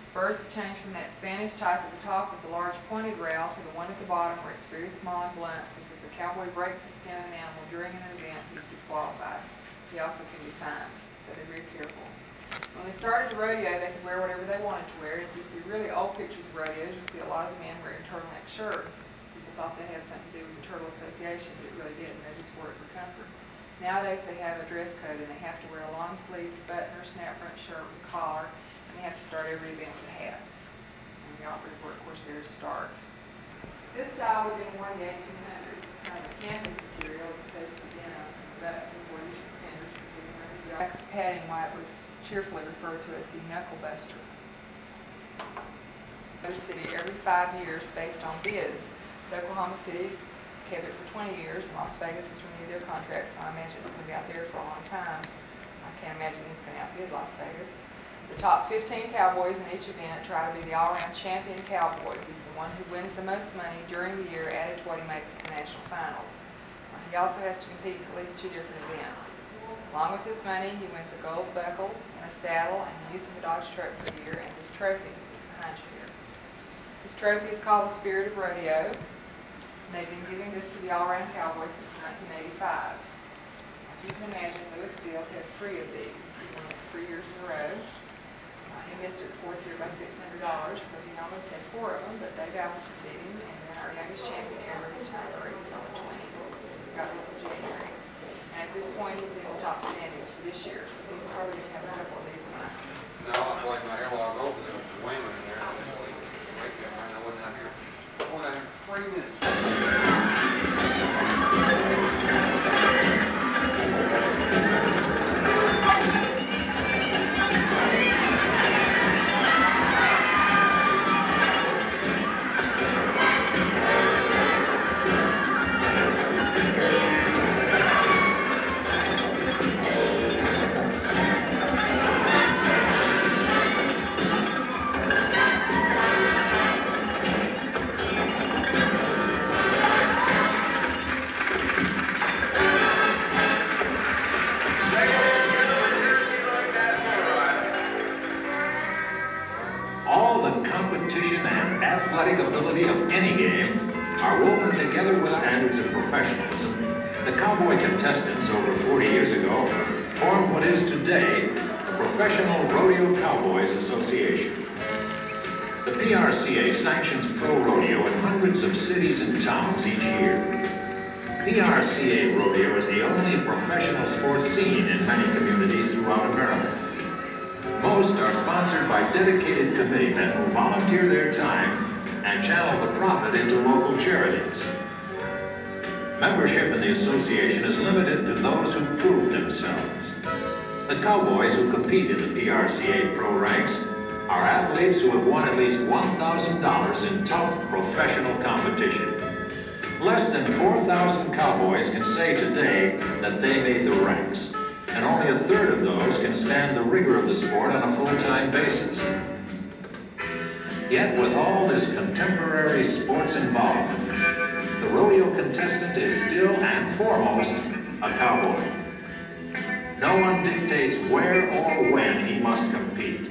Spurs have changed from that Spanish type at the top with the large pointed rail to the one at the bottom where it's very small and blunt, because if the cowboy breaks the skin of an animal during an event, he's disqualified. He also can be fined. So they're very careful. When they started the rodeo, they could wear whatever they wanted to wear. If you see really old pictures of rodeos, you'll see a lot of the men wearing turtleneck shirts. People thought they had something to do with the Turtle Association, but it really didn't. They just wore it for comfort. Nowadays, they have a dress code, and they have to wear a long-sleeved button or snap front shirt with a collar, and they have to start every event with a hat. And the operative wear, of course, there is stark. This style would have been worn in the 1800s. It's kind of a canvas material as opposed to denim. That's before you suspenders. Padding white was cheerfully referred to as the knuckle buster. Another city every 5 years based on bids. Oklahoma City kept it for 20 years. Las Vegas has renewed their contract, so I imagine it's going to be out there for a long time. I can't imagine it's going to outbid Las Vegas. The top 15 cowboys in each event try to be the all-around champion cowboy. He's the one who wins the most money during the year added to what he makes at the national finals. He also has to compete in at least 2 different events. Along with his money, he wins a gold buckle and a saddle and the use of a Dodge truck per year, and this trophy is behind you here. This trophy is called the Spirit of Rodeo. They've been giving this to the all-around cowboy since 1985. If you can imagine, Lewis Field has 3 of these. He won it 3 years in a row. He missed it 4th year by $600, so he almost had 4 of them, but they got to beat him, and then our youngest champion ever is Tom Murray. He's only 20. He got this in January. And at this point, he's in the top standings for this year, so he's probably going to have a couple of these wins. No, it's like my hair while I go over there, it's wind in there. I wasn't out here. I went out here for 3 minutes. athletic ability of any game are woven together with standards of professionalism. The cowboy contestants over 40 years ago formed what is today the Professional Rodeo Cowboys Association. The PRCA sanctions pro rodeo in hundreds of cities and towns each year. PRCA rodeo is the only professional sports scene in many communities throughout America. Most are sponsored by dedicated committeemen who volunteer their time and channel the profit into local charities. Membership in the association is limited to those who prove themselves. The cowboys who compete in the PRCA pro ranks are athletes who have won at least $1,000 in tough professional competition. Less than 4,000 cowboys can say today that they made the ranks, and only a third of those can stand the rigor of the sport on a full-time basis. Yet with all this contemporary sports involvement, the rodeo contestant is still and foremost a cowboy. No one dictates where or when he must compete.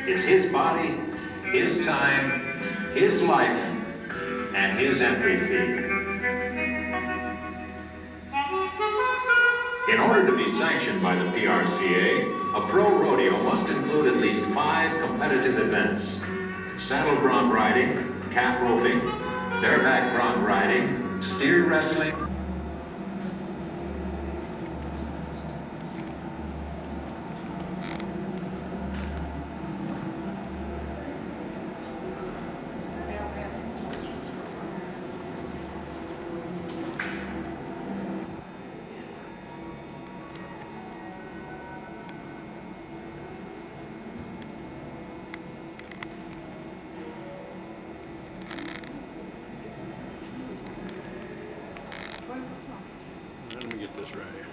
It's his body, his time, his life, and his entry fee. In order to be sanctioned by the PRCA, a pro rodeo must include at least 5 competitive events: saddle bronc riding, calf roping, bareback bronc riding, steer wrestling, Let me get this right here.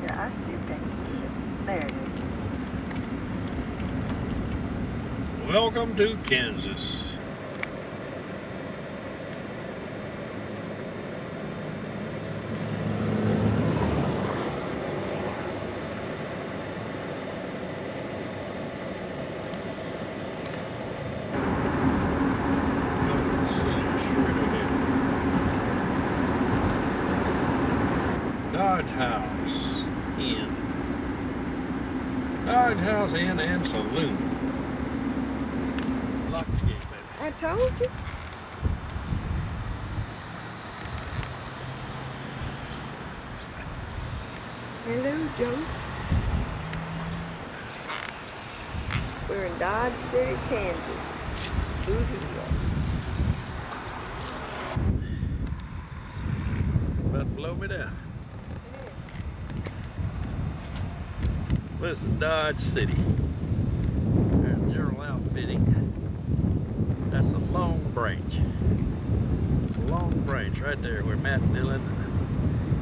I still can't see it. There it is. Welcome to Kansas. Dodge House Inn and Saloon. Lock the gate, baby. I told you. Hello, Joe. We're in Dodge City, Kansas. Boot Hill. About to blow me down. This is Dodge City. There's General Outfitting. That's a Long Branch. It's a Long Branch right there where Matt Dillon,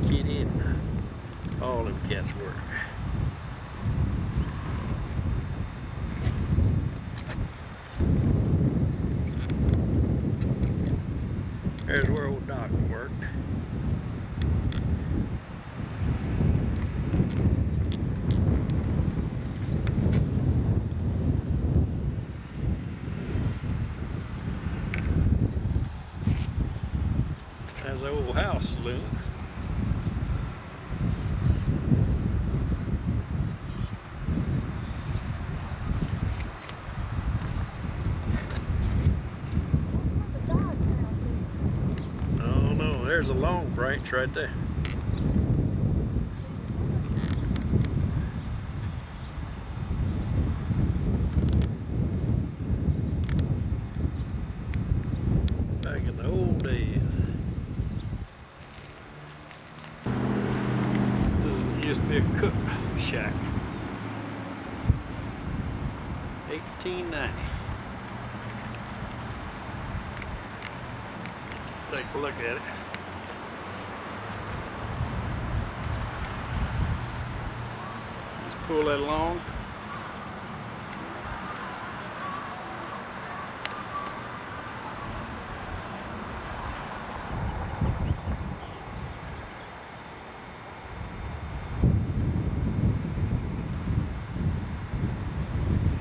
Kitty, and all them cats work. There's where old Doc worked. There's the old house saloon. Oh no, there's a Long Branch right there. Back in the old days. Used to be a cook shack. 1890. Let's take a look at it. Let's pull that along.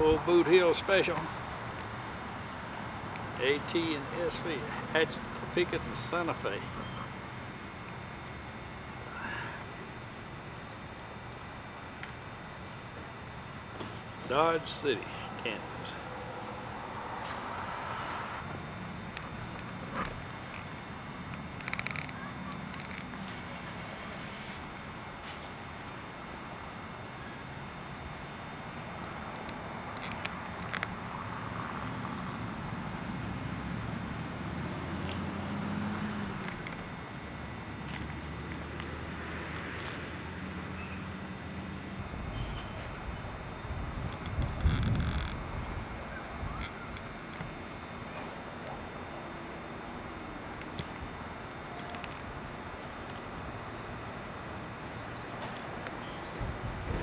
Old Boot Hill special. AT and SV, Hatchet, Pickett, and Santa Fe. Dodge City, Kansas.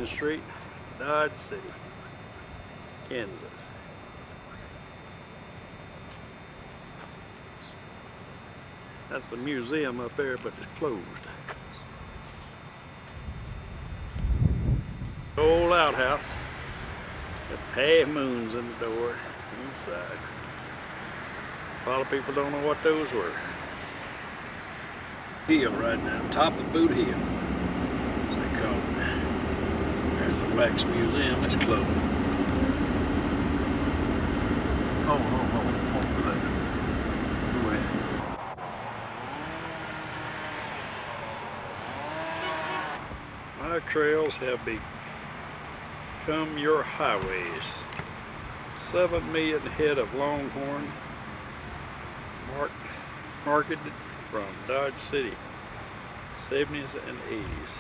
Street, Dodge City, Kansas. That's a museum up there, but it's closed. Old outhouse. Got half moons in the door inside. A lot of people don't know what those were. Hill right now, top of Boot Hill. They call it. There's the Wax Museum, it's closed. Our trails have become your highways. 7 million head of longhorn marketed from Dodge City, 70s and 80s.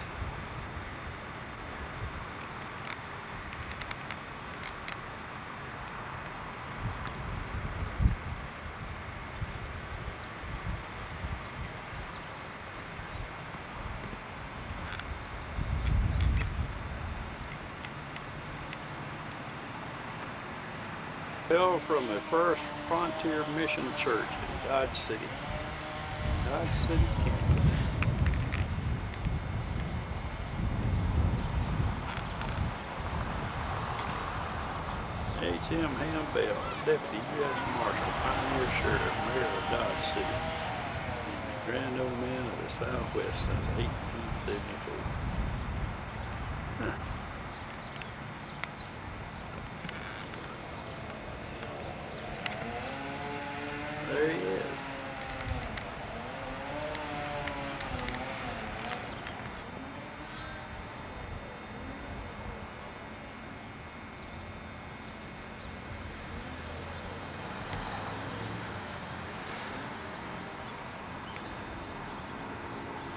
Fell from the First Frontier Mission Church in Dodge City. Dodge City, Kansas. H.M. Ham Bell, Deputy U.S. Marshal, Pioneer Sheriff, Mayor of Dodge City. Grand Old Man of the Southwest since 1874. Huh. There he is.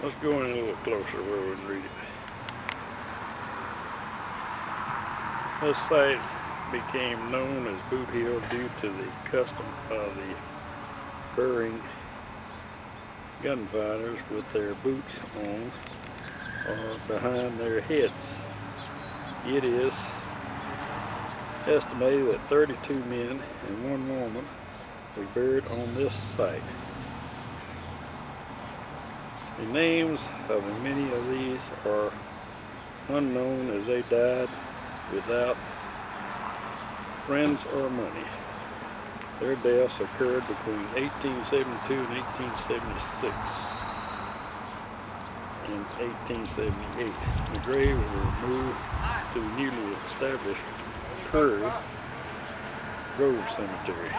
Let's go in a little closer where we can read it. This site became known as Boot Hill due to the custom of the burying gunfighters with their boots on or behind their heads. It is estimated that 32 men and 1 woman were buried on this site. The names of many of these are unknown as they died without friends or money. Their deaths occurred between 1872 and 1876 and 1878. The grave was moved to the newly established Prairie Grove Cemetery.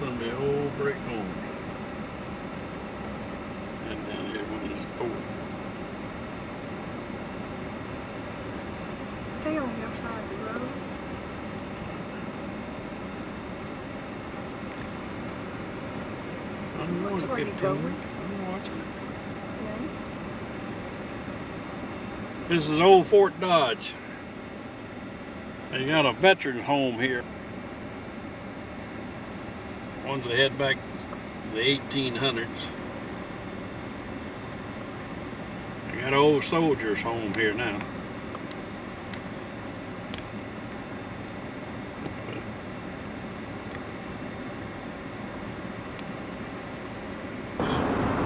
Some of the old brick homes. And down here one is Ford. Stay on your side of the road. I'm going Where you 15. going? I'm watching it. Okay. This is Old Fort Dodge. They got a veteran home here. Ones that head back to the 1800s. They got an old soldiers home here now.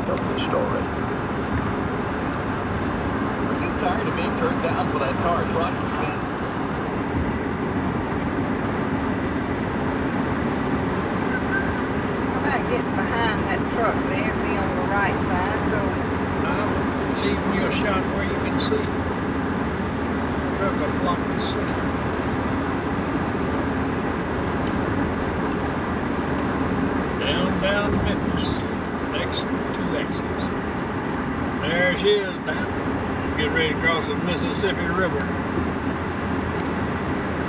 Tell me a story. Are you tired of being turned down for that car truck? How about getting behind that truck there, be on the right side, so I'm leaving you a shot where you can see. Truck will block the sun. Down Memphis. Next 2 exits. There she is now. Get ready to cross the Mississippi River.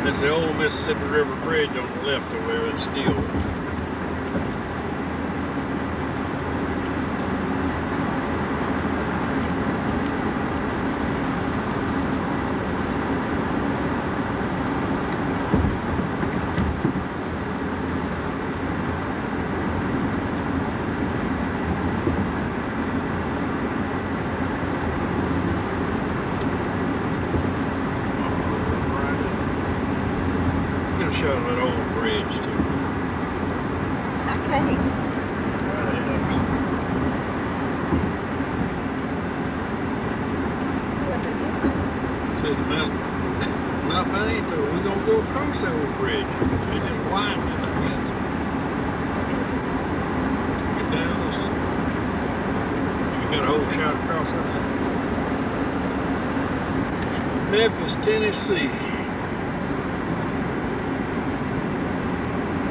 That's the old Mississippi River Bridge on the left over there with steel. Get a shot of that old bridge too. I can't. What's it doing? Said not many, though. We're gonna go across that old bridge. It just widened it, I guess. Get down this. You got a whole shot across that. Memphis, Tennessee.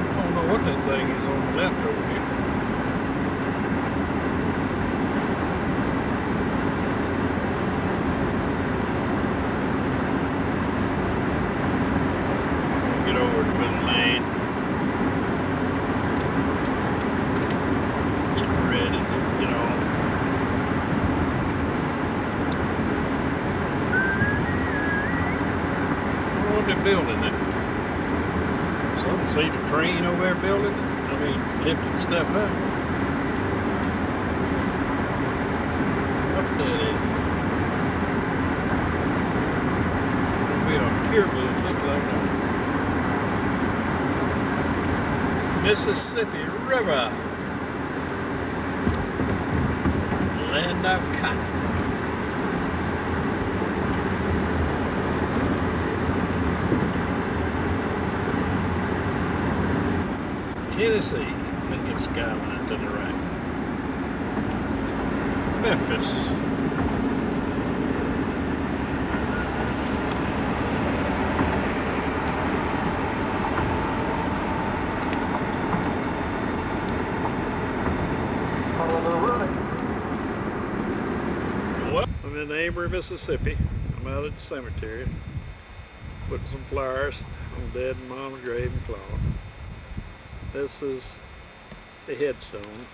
I don't know what that thing is on the left over here. Get over to middle lane. Get ready to get on. What are they building there? Some see the crane over there building it. I mean, lifting stuff up. What that is? It'll be a pyramid, it looks like that. Mississippi River. Land of cotton. Tennessee, Lincoln Skyline to the right. Memphis. Well, I'm in Amory, Mississippi. I'm out at the cemetery, putting some flowers on Dad and Mom's grave and cloth. This is the headstone,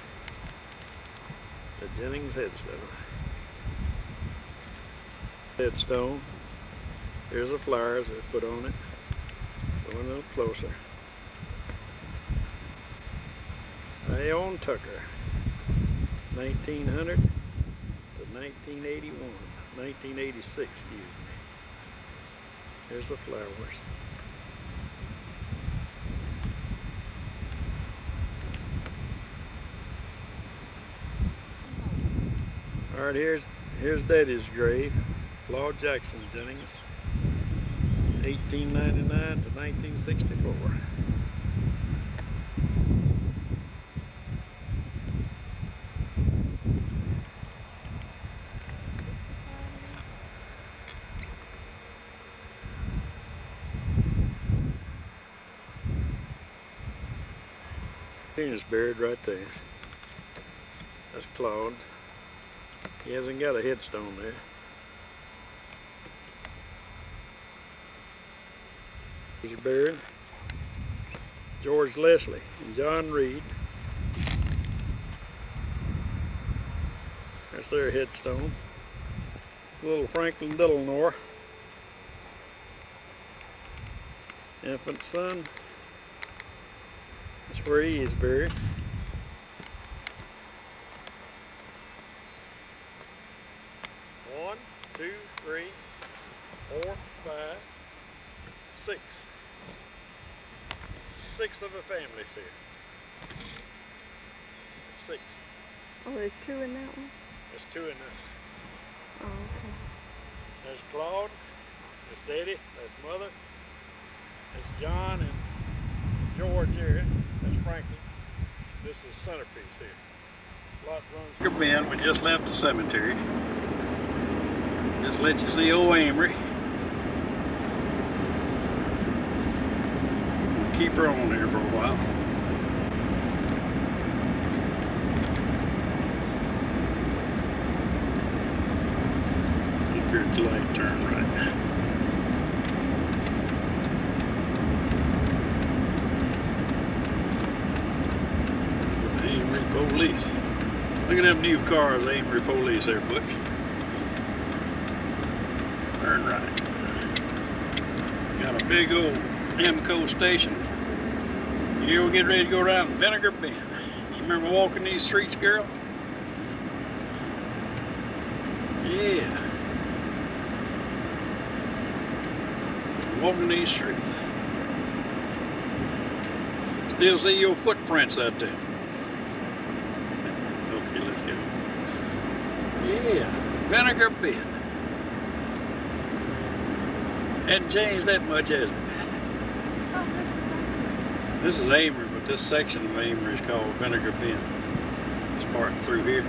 the Jennings headstone. Headstone. Here's the flowers they put on it. Going a little closer. Aon Tucker, 1900 to 1981, 1986, excuse me. Here's the flowers. All right, here's Daddy's grave, Claude Jackson Jennings, 1899 to 1964. Penis buried right there. That's Claude. He hasn't got a headstone there. He's buried. George Leslie and John Reed. That's their headstone. It's little Franklin Delano, infant son. That's where he is buried. One, two, three, 4, 5, 6. 6 of the families here. 6. Oh, there's 2 in that one? There's 2 in that. Oh, okay. There's Claude, that's Daddy, that's Mother, that's John and George here, that's Franklin. This is centerpiece here. Lot runs. Ben, we just left the cemetery. Just let you see old Amory. We'll keep her on there for a while. Here at the light, turn right. Amory Police. Look at them new cars, Amory Police there, Butch. Turn right. Got a big old Amco station. Here we get ready to go around Vinegar Bend. You remember walking these streets, girl? Yeah. Walking these streets. Still see your footprints out there. Okay, let's go. Yeah, Vinegar Bend. Hadn't changed that much, has it? This is Amory, but this section of Amory is called Vinegar Bend. This part through here.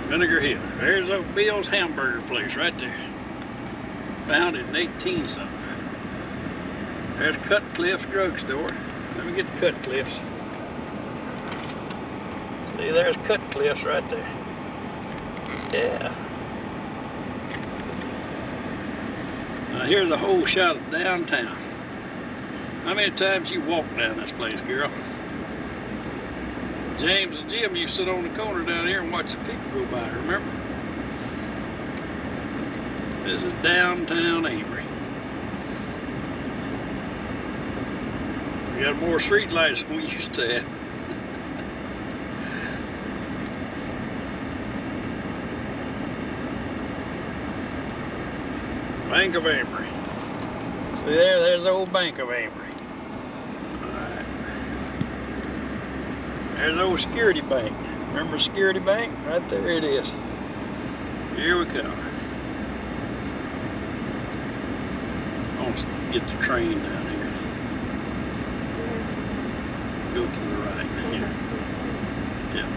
Vinegar Hill. There's old Bill's hamburger place right there. Founded in 18-something. There's Cutcliffe's drugstore. Let me get Cutcliffe's. See, there's Cutcliffe's right there. Yeah. Now here's a whole shot of downtown. How many times you walked down this place, girl? James and Jim used to sit on the corner down here and watch the people go by, remember? This is downtown Amory. We got more street lights than we used to have. Bank of Amory. See there's the old Bank of Amory. Alright. There's the old Security Bank. Remember Security Bank? Right there it is. Here we come. Get the train down here. Go to the right. Here. Yep.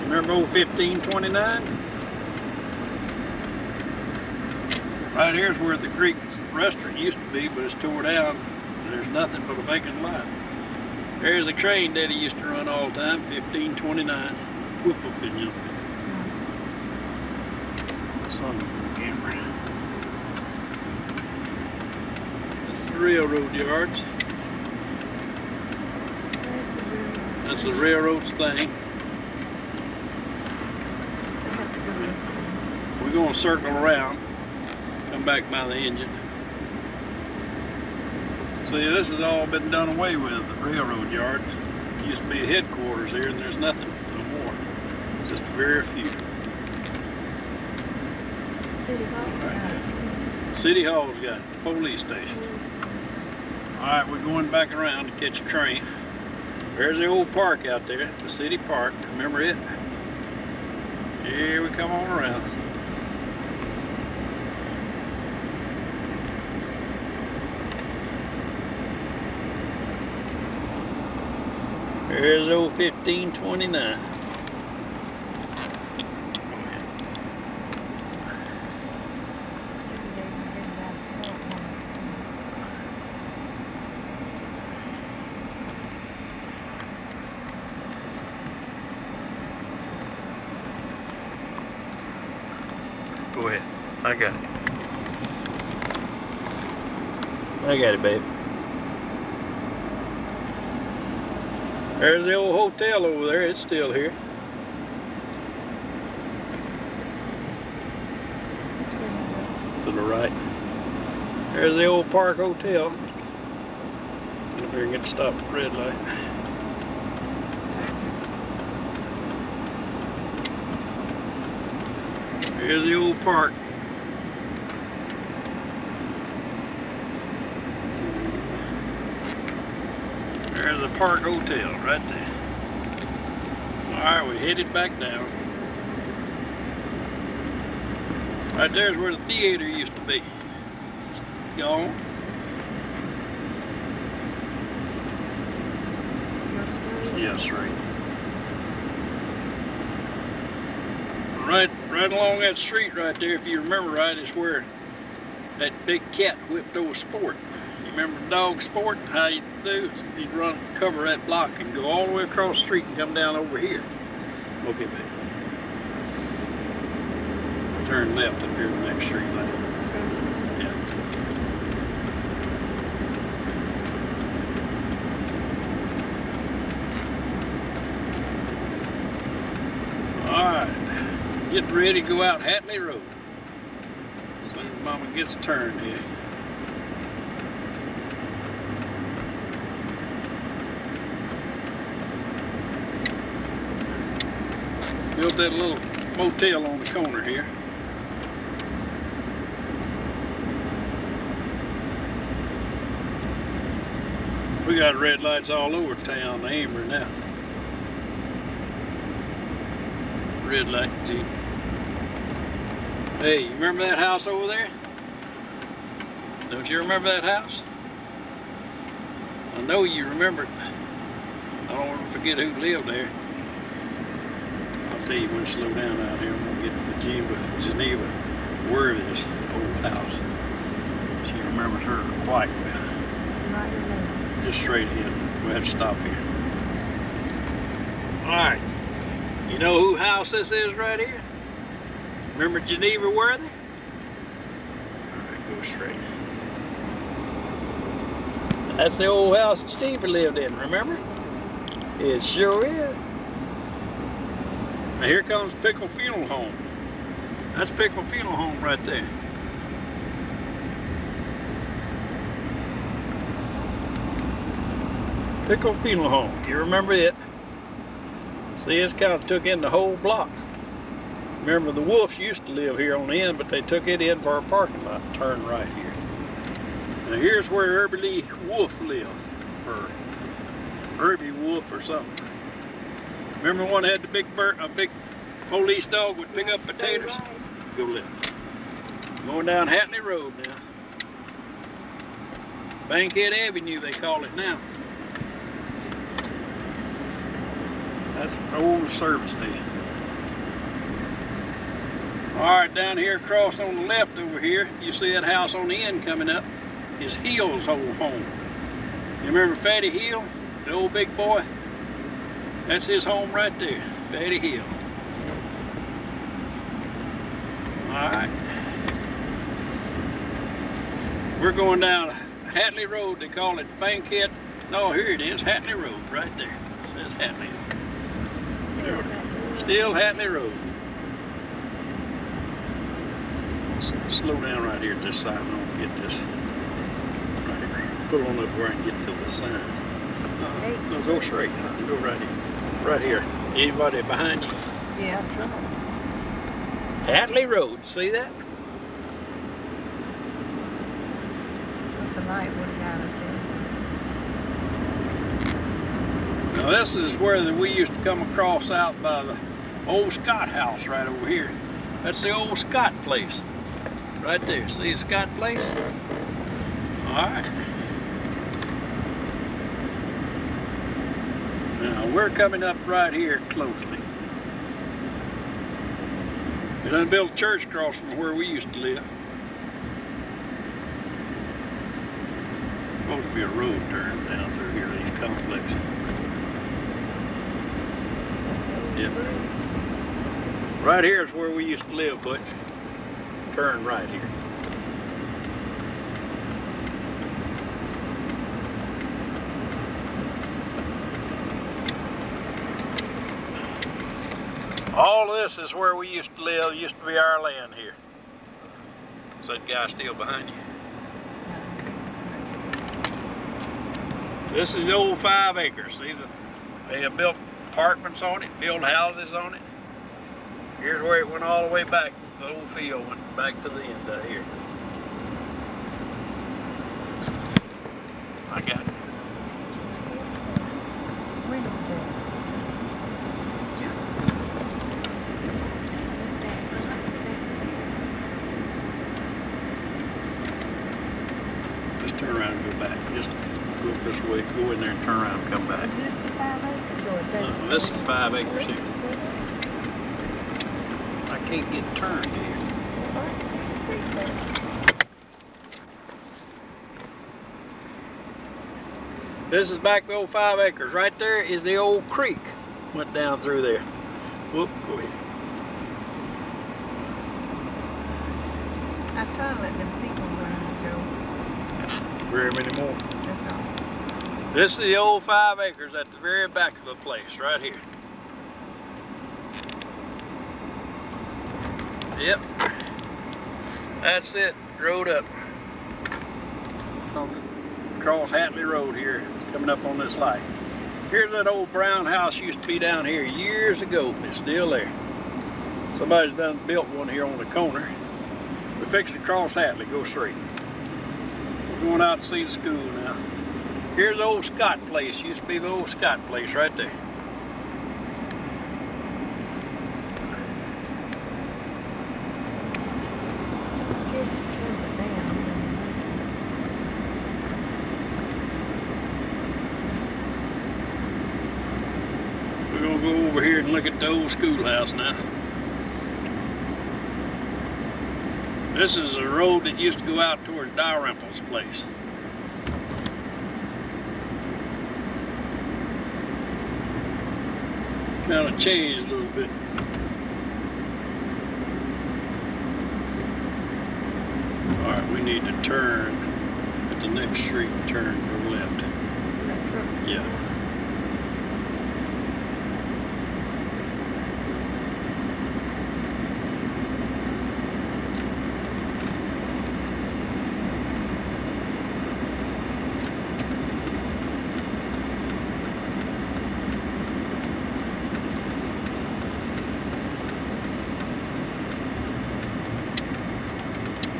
Remember old 1529? Right here's where the Greek restaurant used to be, but it's tore down. There's nothing but a vacant lot. There's a train Daddy used to run all the time, 1529. Whoop up in you. Camera. This is the railroad yards. That's the railroad's thing. We're going to circle around, come back by the engine. See, this has all been done away with, the railroad yards. It used to be a headquarters here, and there's nothing no more. Just very few. City Hall's got it. City Hall's got it, the police station. Alright, we're going back around to catch a train. There's the old park out there, the city park. Remember it? Here we come on around. There's old 1529. Go ahead. I got it. I got it, babe. There's the old hotel over there. It's still here. To the right. There's the old Park Hotel. Up here and get stopped at the red light. Here's the old park. There's the Park Hotel right there. Alright, we headed back down. Right there's where the theater used to be. It's gone. Yes, right along that street right there, if you remember right, is where that big cat whipped over Sport. You remember the dog Sport? How you do? You'd run, cover that block and go all the way across the street and come down over here. Okay, baby. Turn left up here in the next street lane. Yeah. Alright. Getting ready to go out Hatley Road. As soon as Mama gets a turn here. Built that little motel on the corner here. We got red lights all over town, Amber now. Red light, Jeep. Hey, you remember that house over there? Don't you remember that house? I know you remember it. I don't want to forget who lived there. I'll tell you when to slow down out here. I'm going to get to Geneva, where this old house. She remembers her quite well. Just straight ahead. We'll have to stop here. Alright. You know whose house this is right here? Remember Geneva Worthy? Alright, go straight. That's the old house that Stevie lived in, remember? It sure is. Now here comes Pickle Funeral Home. That's Pickle Funeral Home right there. Pickle Funeral Home, you remember it? See, it's kind of took in the whole block. Remember, the Wolves used to live here on the end, but they took it in for our parking lot. Turn right here. Now here's where Herbie Lee Wolf lived, or Herbie Wolf or something. Remember one that had the big police dog would pick up potatoes? Right. Go left. Going down Hatley Road now. Bankhead Avenue, they call it now. That's an old service station. Alright, down here across on the left over here, you see that house on the end coming up, is Hill's old home. You remember Fatty Hill, the old big boy? That's his home right there, Fatty Hill. Alright. We're going down Hatley Road, they call it Bankhead. No, here it is, Hatley Road, right there. It says Hatley. Still Hatley Road. Slow down right here at this side. I don't get this. Right here. Pull on up where I can get to the sign. No, go straight. Go right here. Right here. Anybody behind you? Yeah, sure. Hatley Road. See that? With the light would down us Now this is where we used to come across out by the old Scott house right over here. That's the old Scott place. Right there. See the Scott place? Alright. Now we're coming up right here closely. They done built a church across from where we used to live. Supposed to be a road turn down through here, these complexes. Yep. Right here is where we used to live, Butch. turn right here. All of this is where we used to live, used to be our land here. Is that guy still behind you? This is the old 5 acres. See, they have built apartments on it, built houses on it. Here's where it went all the way back. The old field went back to the end of here. I got it. Just turn around and go back. Just go this way, go in there and turn around and come back. Is this the 5 acres or is that? This is 5 acres here. I can't get turned here. This is back the old 5 acres. Right there is the old creek. Went down through there. Whoop, go ahead. I was trying to let them people run, Joe. Very many more. That's all. This is the old 5 acres at the very back of the place, right here. Yep. That's it. Road up. Across Hatley Road here. It's coming up on this light. Here's that old brown house used to be down here years ago. It's still there. Somebody's done built one here on the corner. We're fixing to cross Hatley, go straight. We're going out to see the school now. Here's the old Scott place. Used to be the old Scott place right there. We're going to go over here and look at the old schoolhouse now. This is a road that used to go out towards Dalrymple's place. Kind of changed a little bit. Alright, we need to turn at the next street and turn to the left. Yeah.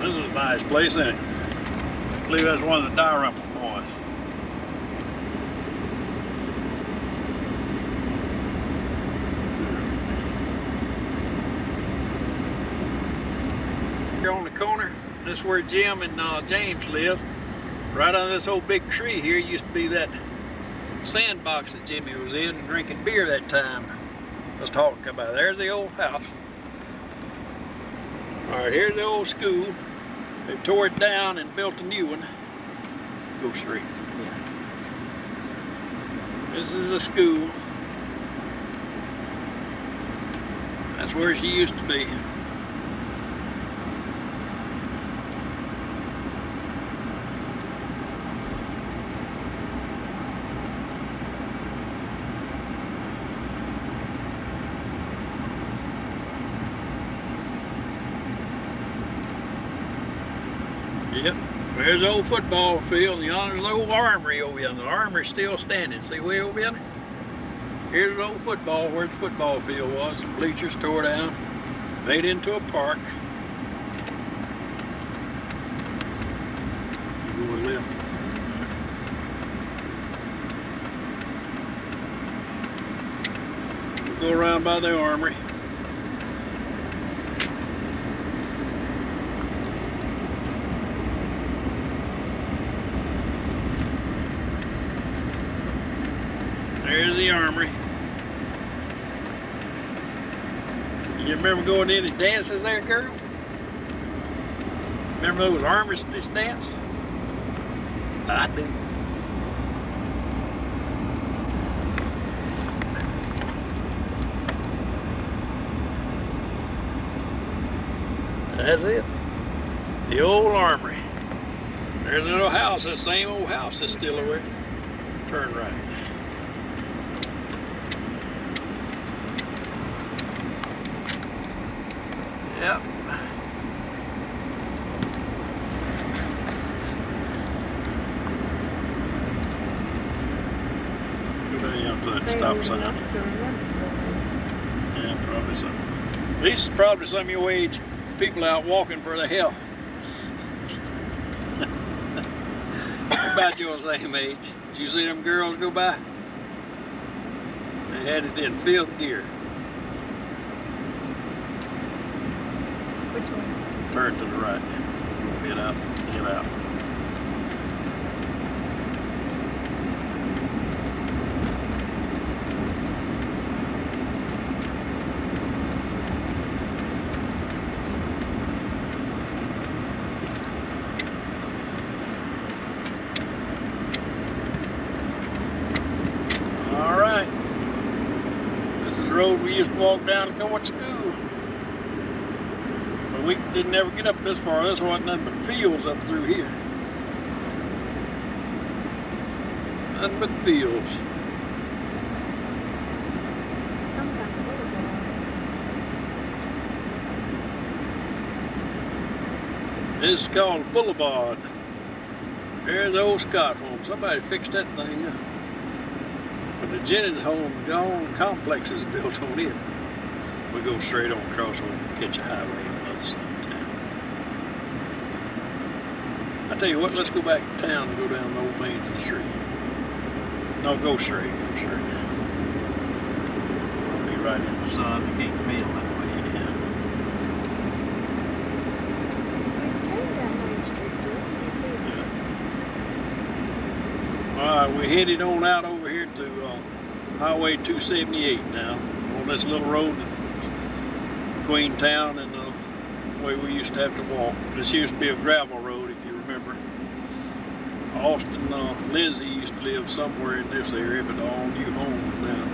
This is a nice place, isn't it? I believe that's one of the Dalrymple boys. Here on the corner, this is where Jim and James live. Right under this old big tree here used to be that sandbox that Jimmy was in and drinking beer that time. I was talking about. There's the old house. Alright, here's the old school. They tore it down and built a new one. Go straight. Yeah. This is the school. That's where she used to be. Yep, there's the old football field, and yonder's the old armory over yonder. The armory's still standing. See way over yonder? Here's the old football, where the football field was. The bleachers tore down, made into a park. Going left. We'll go around by the armory. There's the armory. You remember going in and dances there, girl? Remember those armistice dance? I do. That's it. The old armory. There's a little house, that same old house that's still over there. Turn right. Yep. Go down to that stop sign. Yeah, probably so. At least probably some of your age people out walking for the health. About your same age. Did you see them girls go by? They had it in 5th gear. Which one? Turn to the right. Get out. Get out. Road we used to walk down and go to school. But we didn't ever get up this far. This wasn't nothing but fields up through here. Nothing but fields. This is called Boulevard. There's the old Scott home. Somebody fixed that thing up. But the Jennings home, the whole complex is built on it. We go straight on across and catch a highway on the other side of town. I tell you what, let's go back to town and go down the old main street. No, go straight, go straight. We'll be right in the sun. You can't feel that way anyhow. Alright, we headed on out over here to Highway 278 now, on this little road between town and the way we used to have to walk. This used to be a gravel road, if you remember. Austin, Lindsay used to live somewhere in this area, but all new homes now.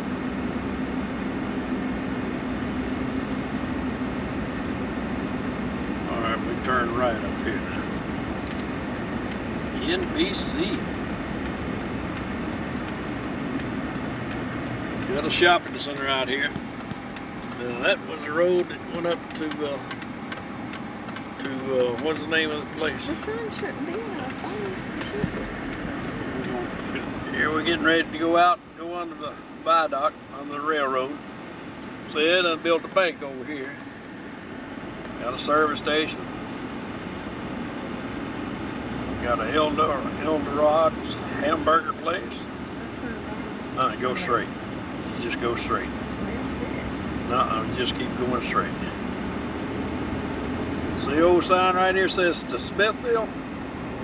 Alright, we turn right up here now. NBC. Got a shopping center out here. That was the road that went up to what's the name of the place? The sun shouldn't be out. Here we're getting ready to go out and go under the viaduct on the railroad. So they done built a bank over here. Got a service station. Got a Eldorado's hamburger place. Go straight. Just go straight. No, just keep going straight. See the old sign right here says to Smithville?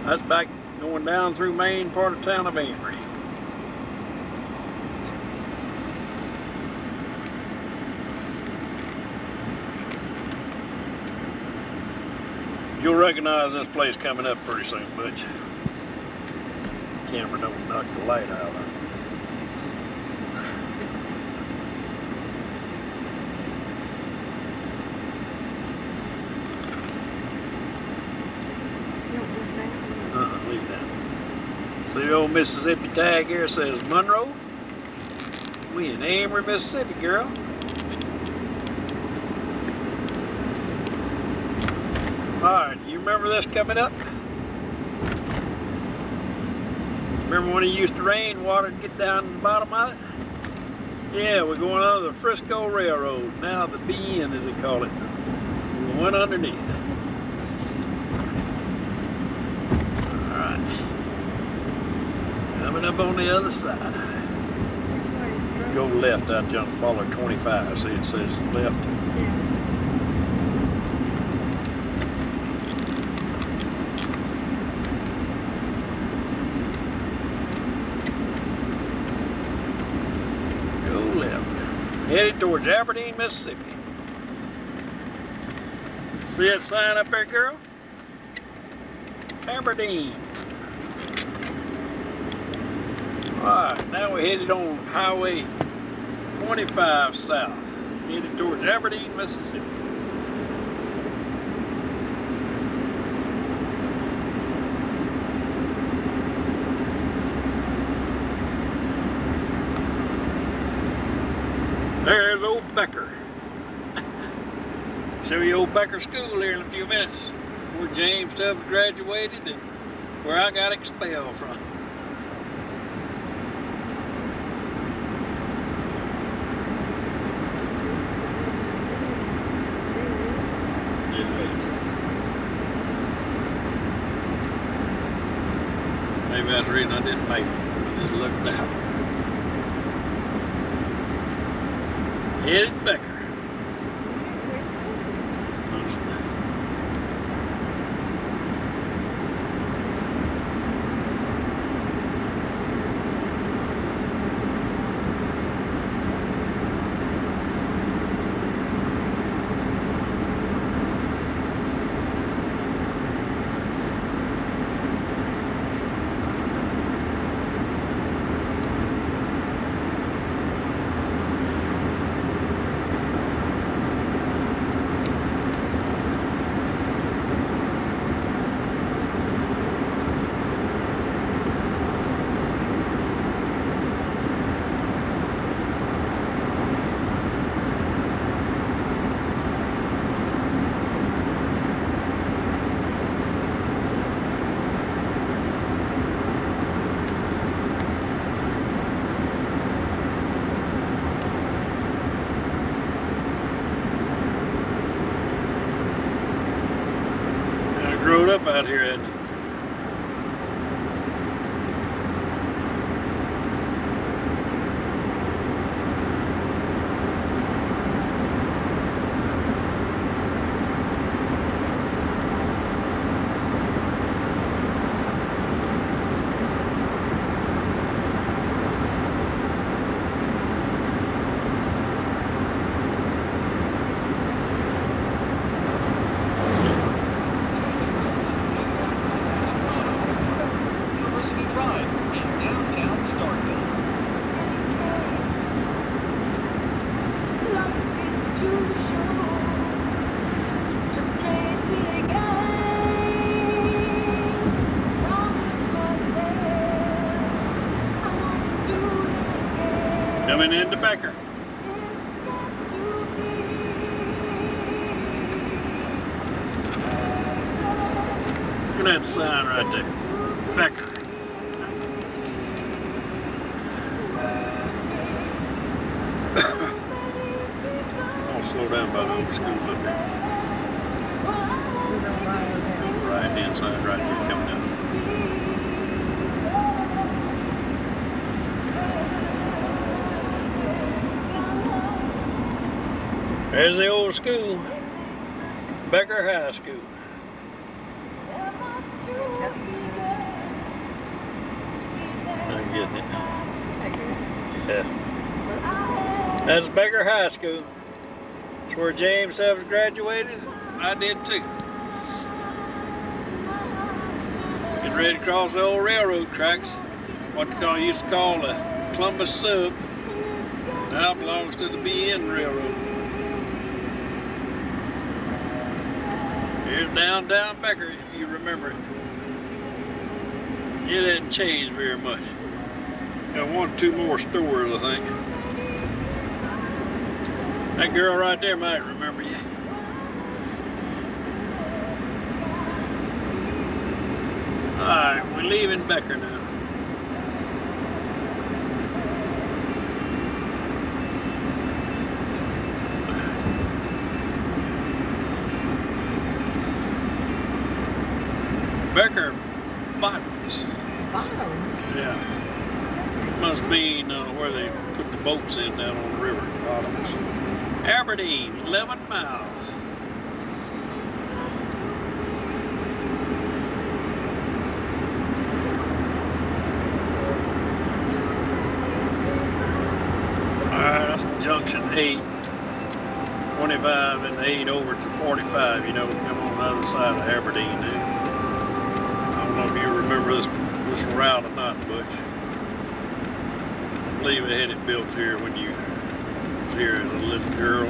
That's back going down through main part of town of Amory. You'll recognize this place coming up pretty soon, Butch. The camera don't knock the light out of it. Leave that. See the old Mississippi tag here says Monroe. We in Amory, Mississippi, girl. Alright, you remember this coming up? Remember when it used to rain, water would get down to the bottom of it? Yeah, we're going under the Frisco Railroad. Now the BN, as they call it. We went underneath. Coming up on the other side. Go left out there on Faller 25. See, it says left. Go left. Headed towards Aberdeen, Mississippi. See that sign up there, girl? Aberdeen. Alright, now we're headed on Highway 25 south, headed towards Aberdeen, Mississippi. Becker School here in a few minutes, where James Stubbs graduated and where I got expelled from. Maybe that's the reason I didn't make it. I just looked out. Headed Becker. Growed up out here, hadn't it? Coming into Becker. Look at that sign right there. Becker. I'll slow down by the old school up there. Right hand side right here coming down. There's the old school, Becker High School. I'm getting it. Yeah. That's Becker High School. It's where James Stubbs graduated. I did too. Getting ready to cross the old railroad tracks. What they used to call the Columbus Sub. Now it belongs to the BN Railroad. Here's downtown Becker, if you remember it. It hasn't changed very much. Got 1 or 2 more stores, I think. That girl right there might remember you. Alright, we're leaving Becker now. Becker Bottoms. Bottoms? Yeah. Must be where they put the boats in down on the river. Bottoms. Aberdeen, 11 miles. Alright, that's junction 8. 25 and 8 over to 45. You know, come on the other side of Aberdeen now. I don't know if you remember this route or not, Butch. I believe they had it built here when you was here as a little girl.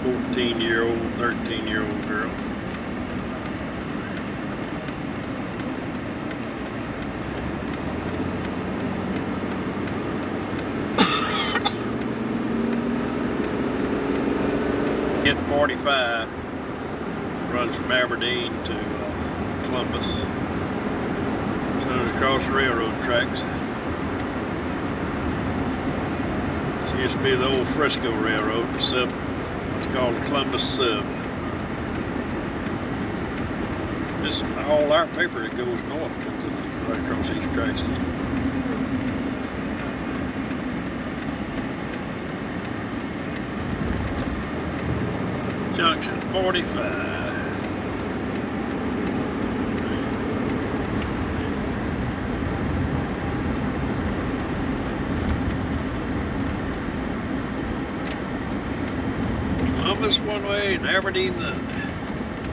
14-year-old, 13-year-old girl. Get 45. runs from Aberdeen to Columbus. So it's across the railroad tracks. This used to be the old Frisco Railroad, it's called Columbus Sub. This all our paper that goes north comes in right across these tracks. Junction 45. Columbus one way and Aberdeen the other.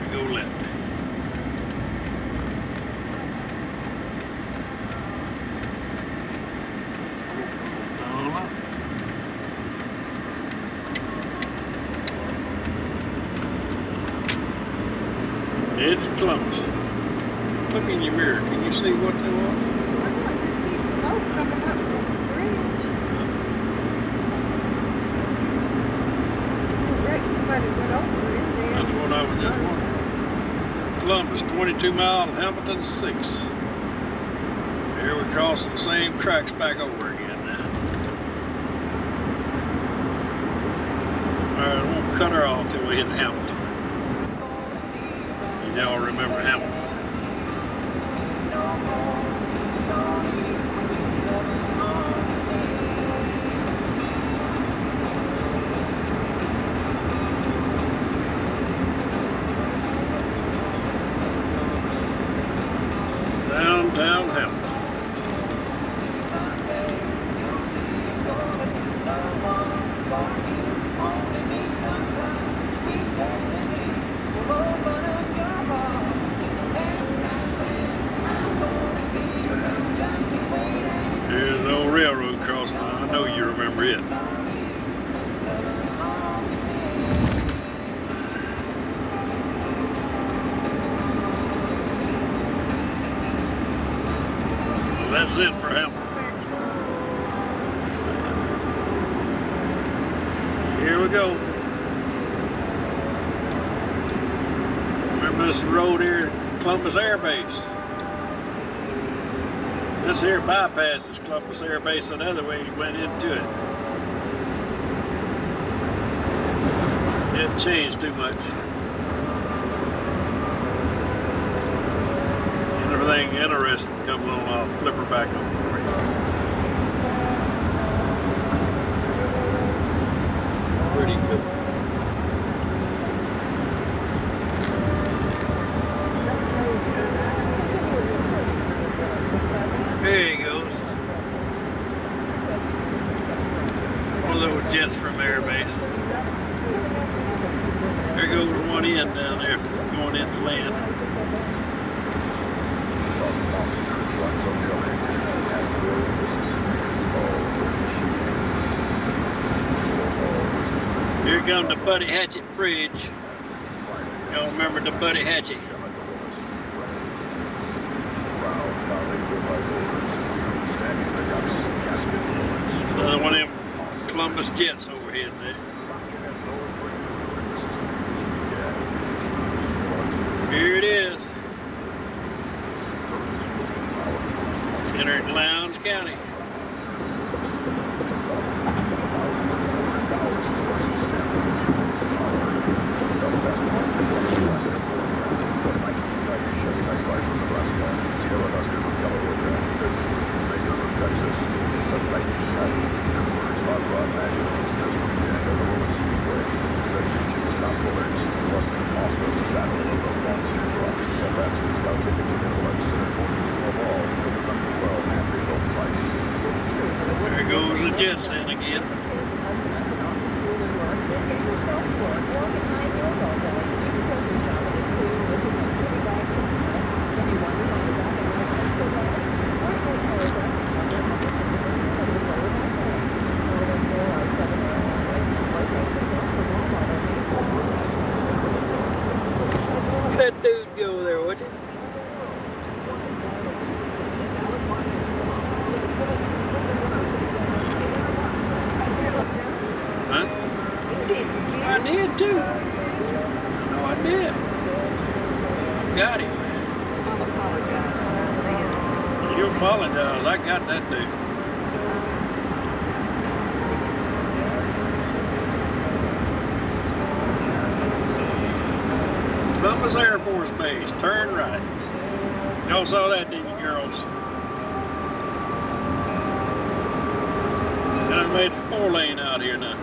We go left. It's Columbus. Look in your mirror. Can you see what they want? I just see smoke coming up from the bridge. Right, somebody went over in there. That's what I was just wondering. Columbus, 22 miles, Hamilton 6. Here we're crossing the same tracks back over again now. Alright, I won't cut her off till we hit Hamilton. Y'all remember Hamilton. Downtown Hamilton. Here's the old railroad crossing. I know you remember it. Well, that's it for Hamilton. Here we go. Remember this road here, Columbus Air Base. This here bypasses Columbus Air Base, and the other way you went into it. It didn't change too much. And everything interesting comes along, I'll flip her back over for you. Pretty good. There he goes. One of those jets from Air Base. There goes one end down there going into land. Here comes the Buddy Hatchett Bridge. Y'all remember the Buddy Hatchett? One of them Columbus jets overhead there. Here it is. Entering Lowndes County. There goes the jets in again. Let that dude go there, would you? Huh? I did too. No, I did. got him. I'll apologize when I see it. You apologize. I got that dude. Columbus Air Force Base. Turn right. Y'all saw that, didn't you, girls? And I made it 4-lane out here now.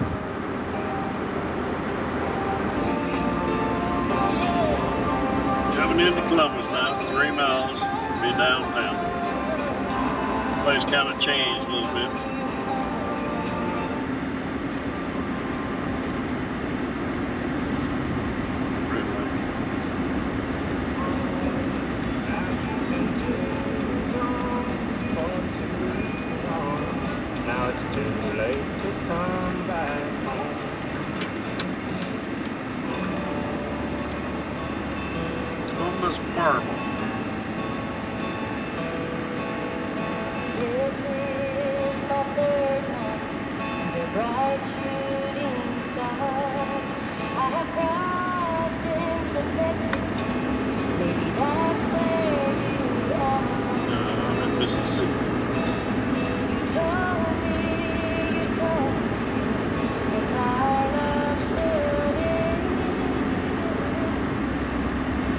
Coming into Columbus now, 3 miles, be downtown. Place kind of changed a little bit. Now it's too late to come back home. Columbus Marble. This is my third night under bright shooting stars. I have crossed into Mexico. Maybe that's where you are. I'm in Mississippi. You told me you'd come if our love stood in.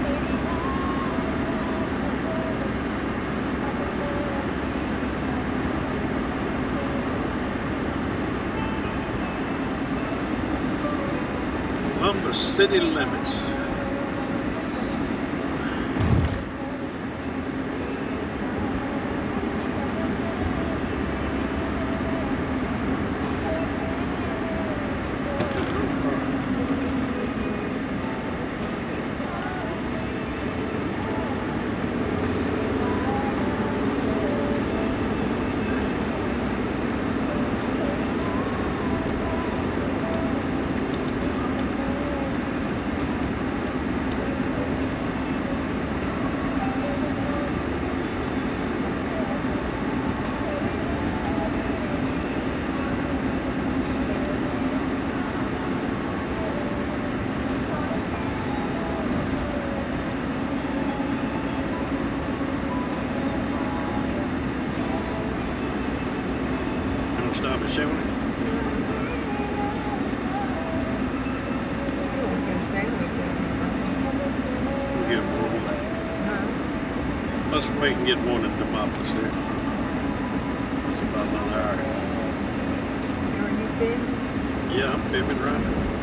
Maybe Columbus city limits. Stop and show me. We'll get a sandwich in We'll get more one. Let's wait and get one in Thomasville here. It's about another hour. Are you big? Yeah, I'm fibbing right now.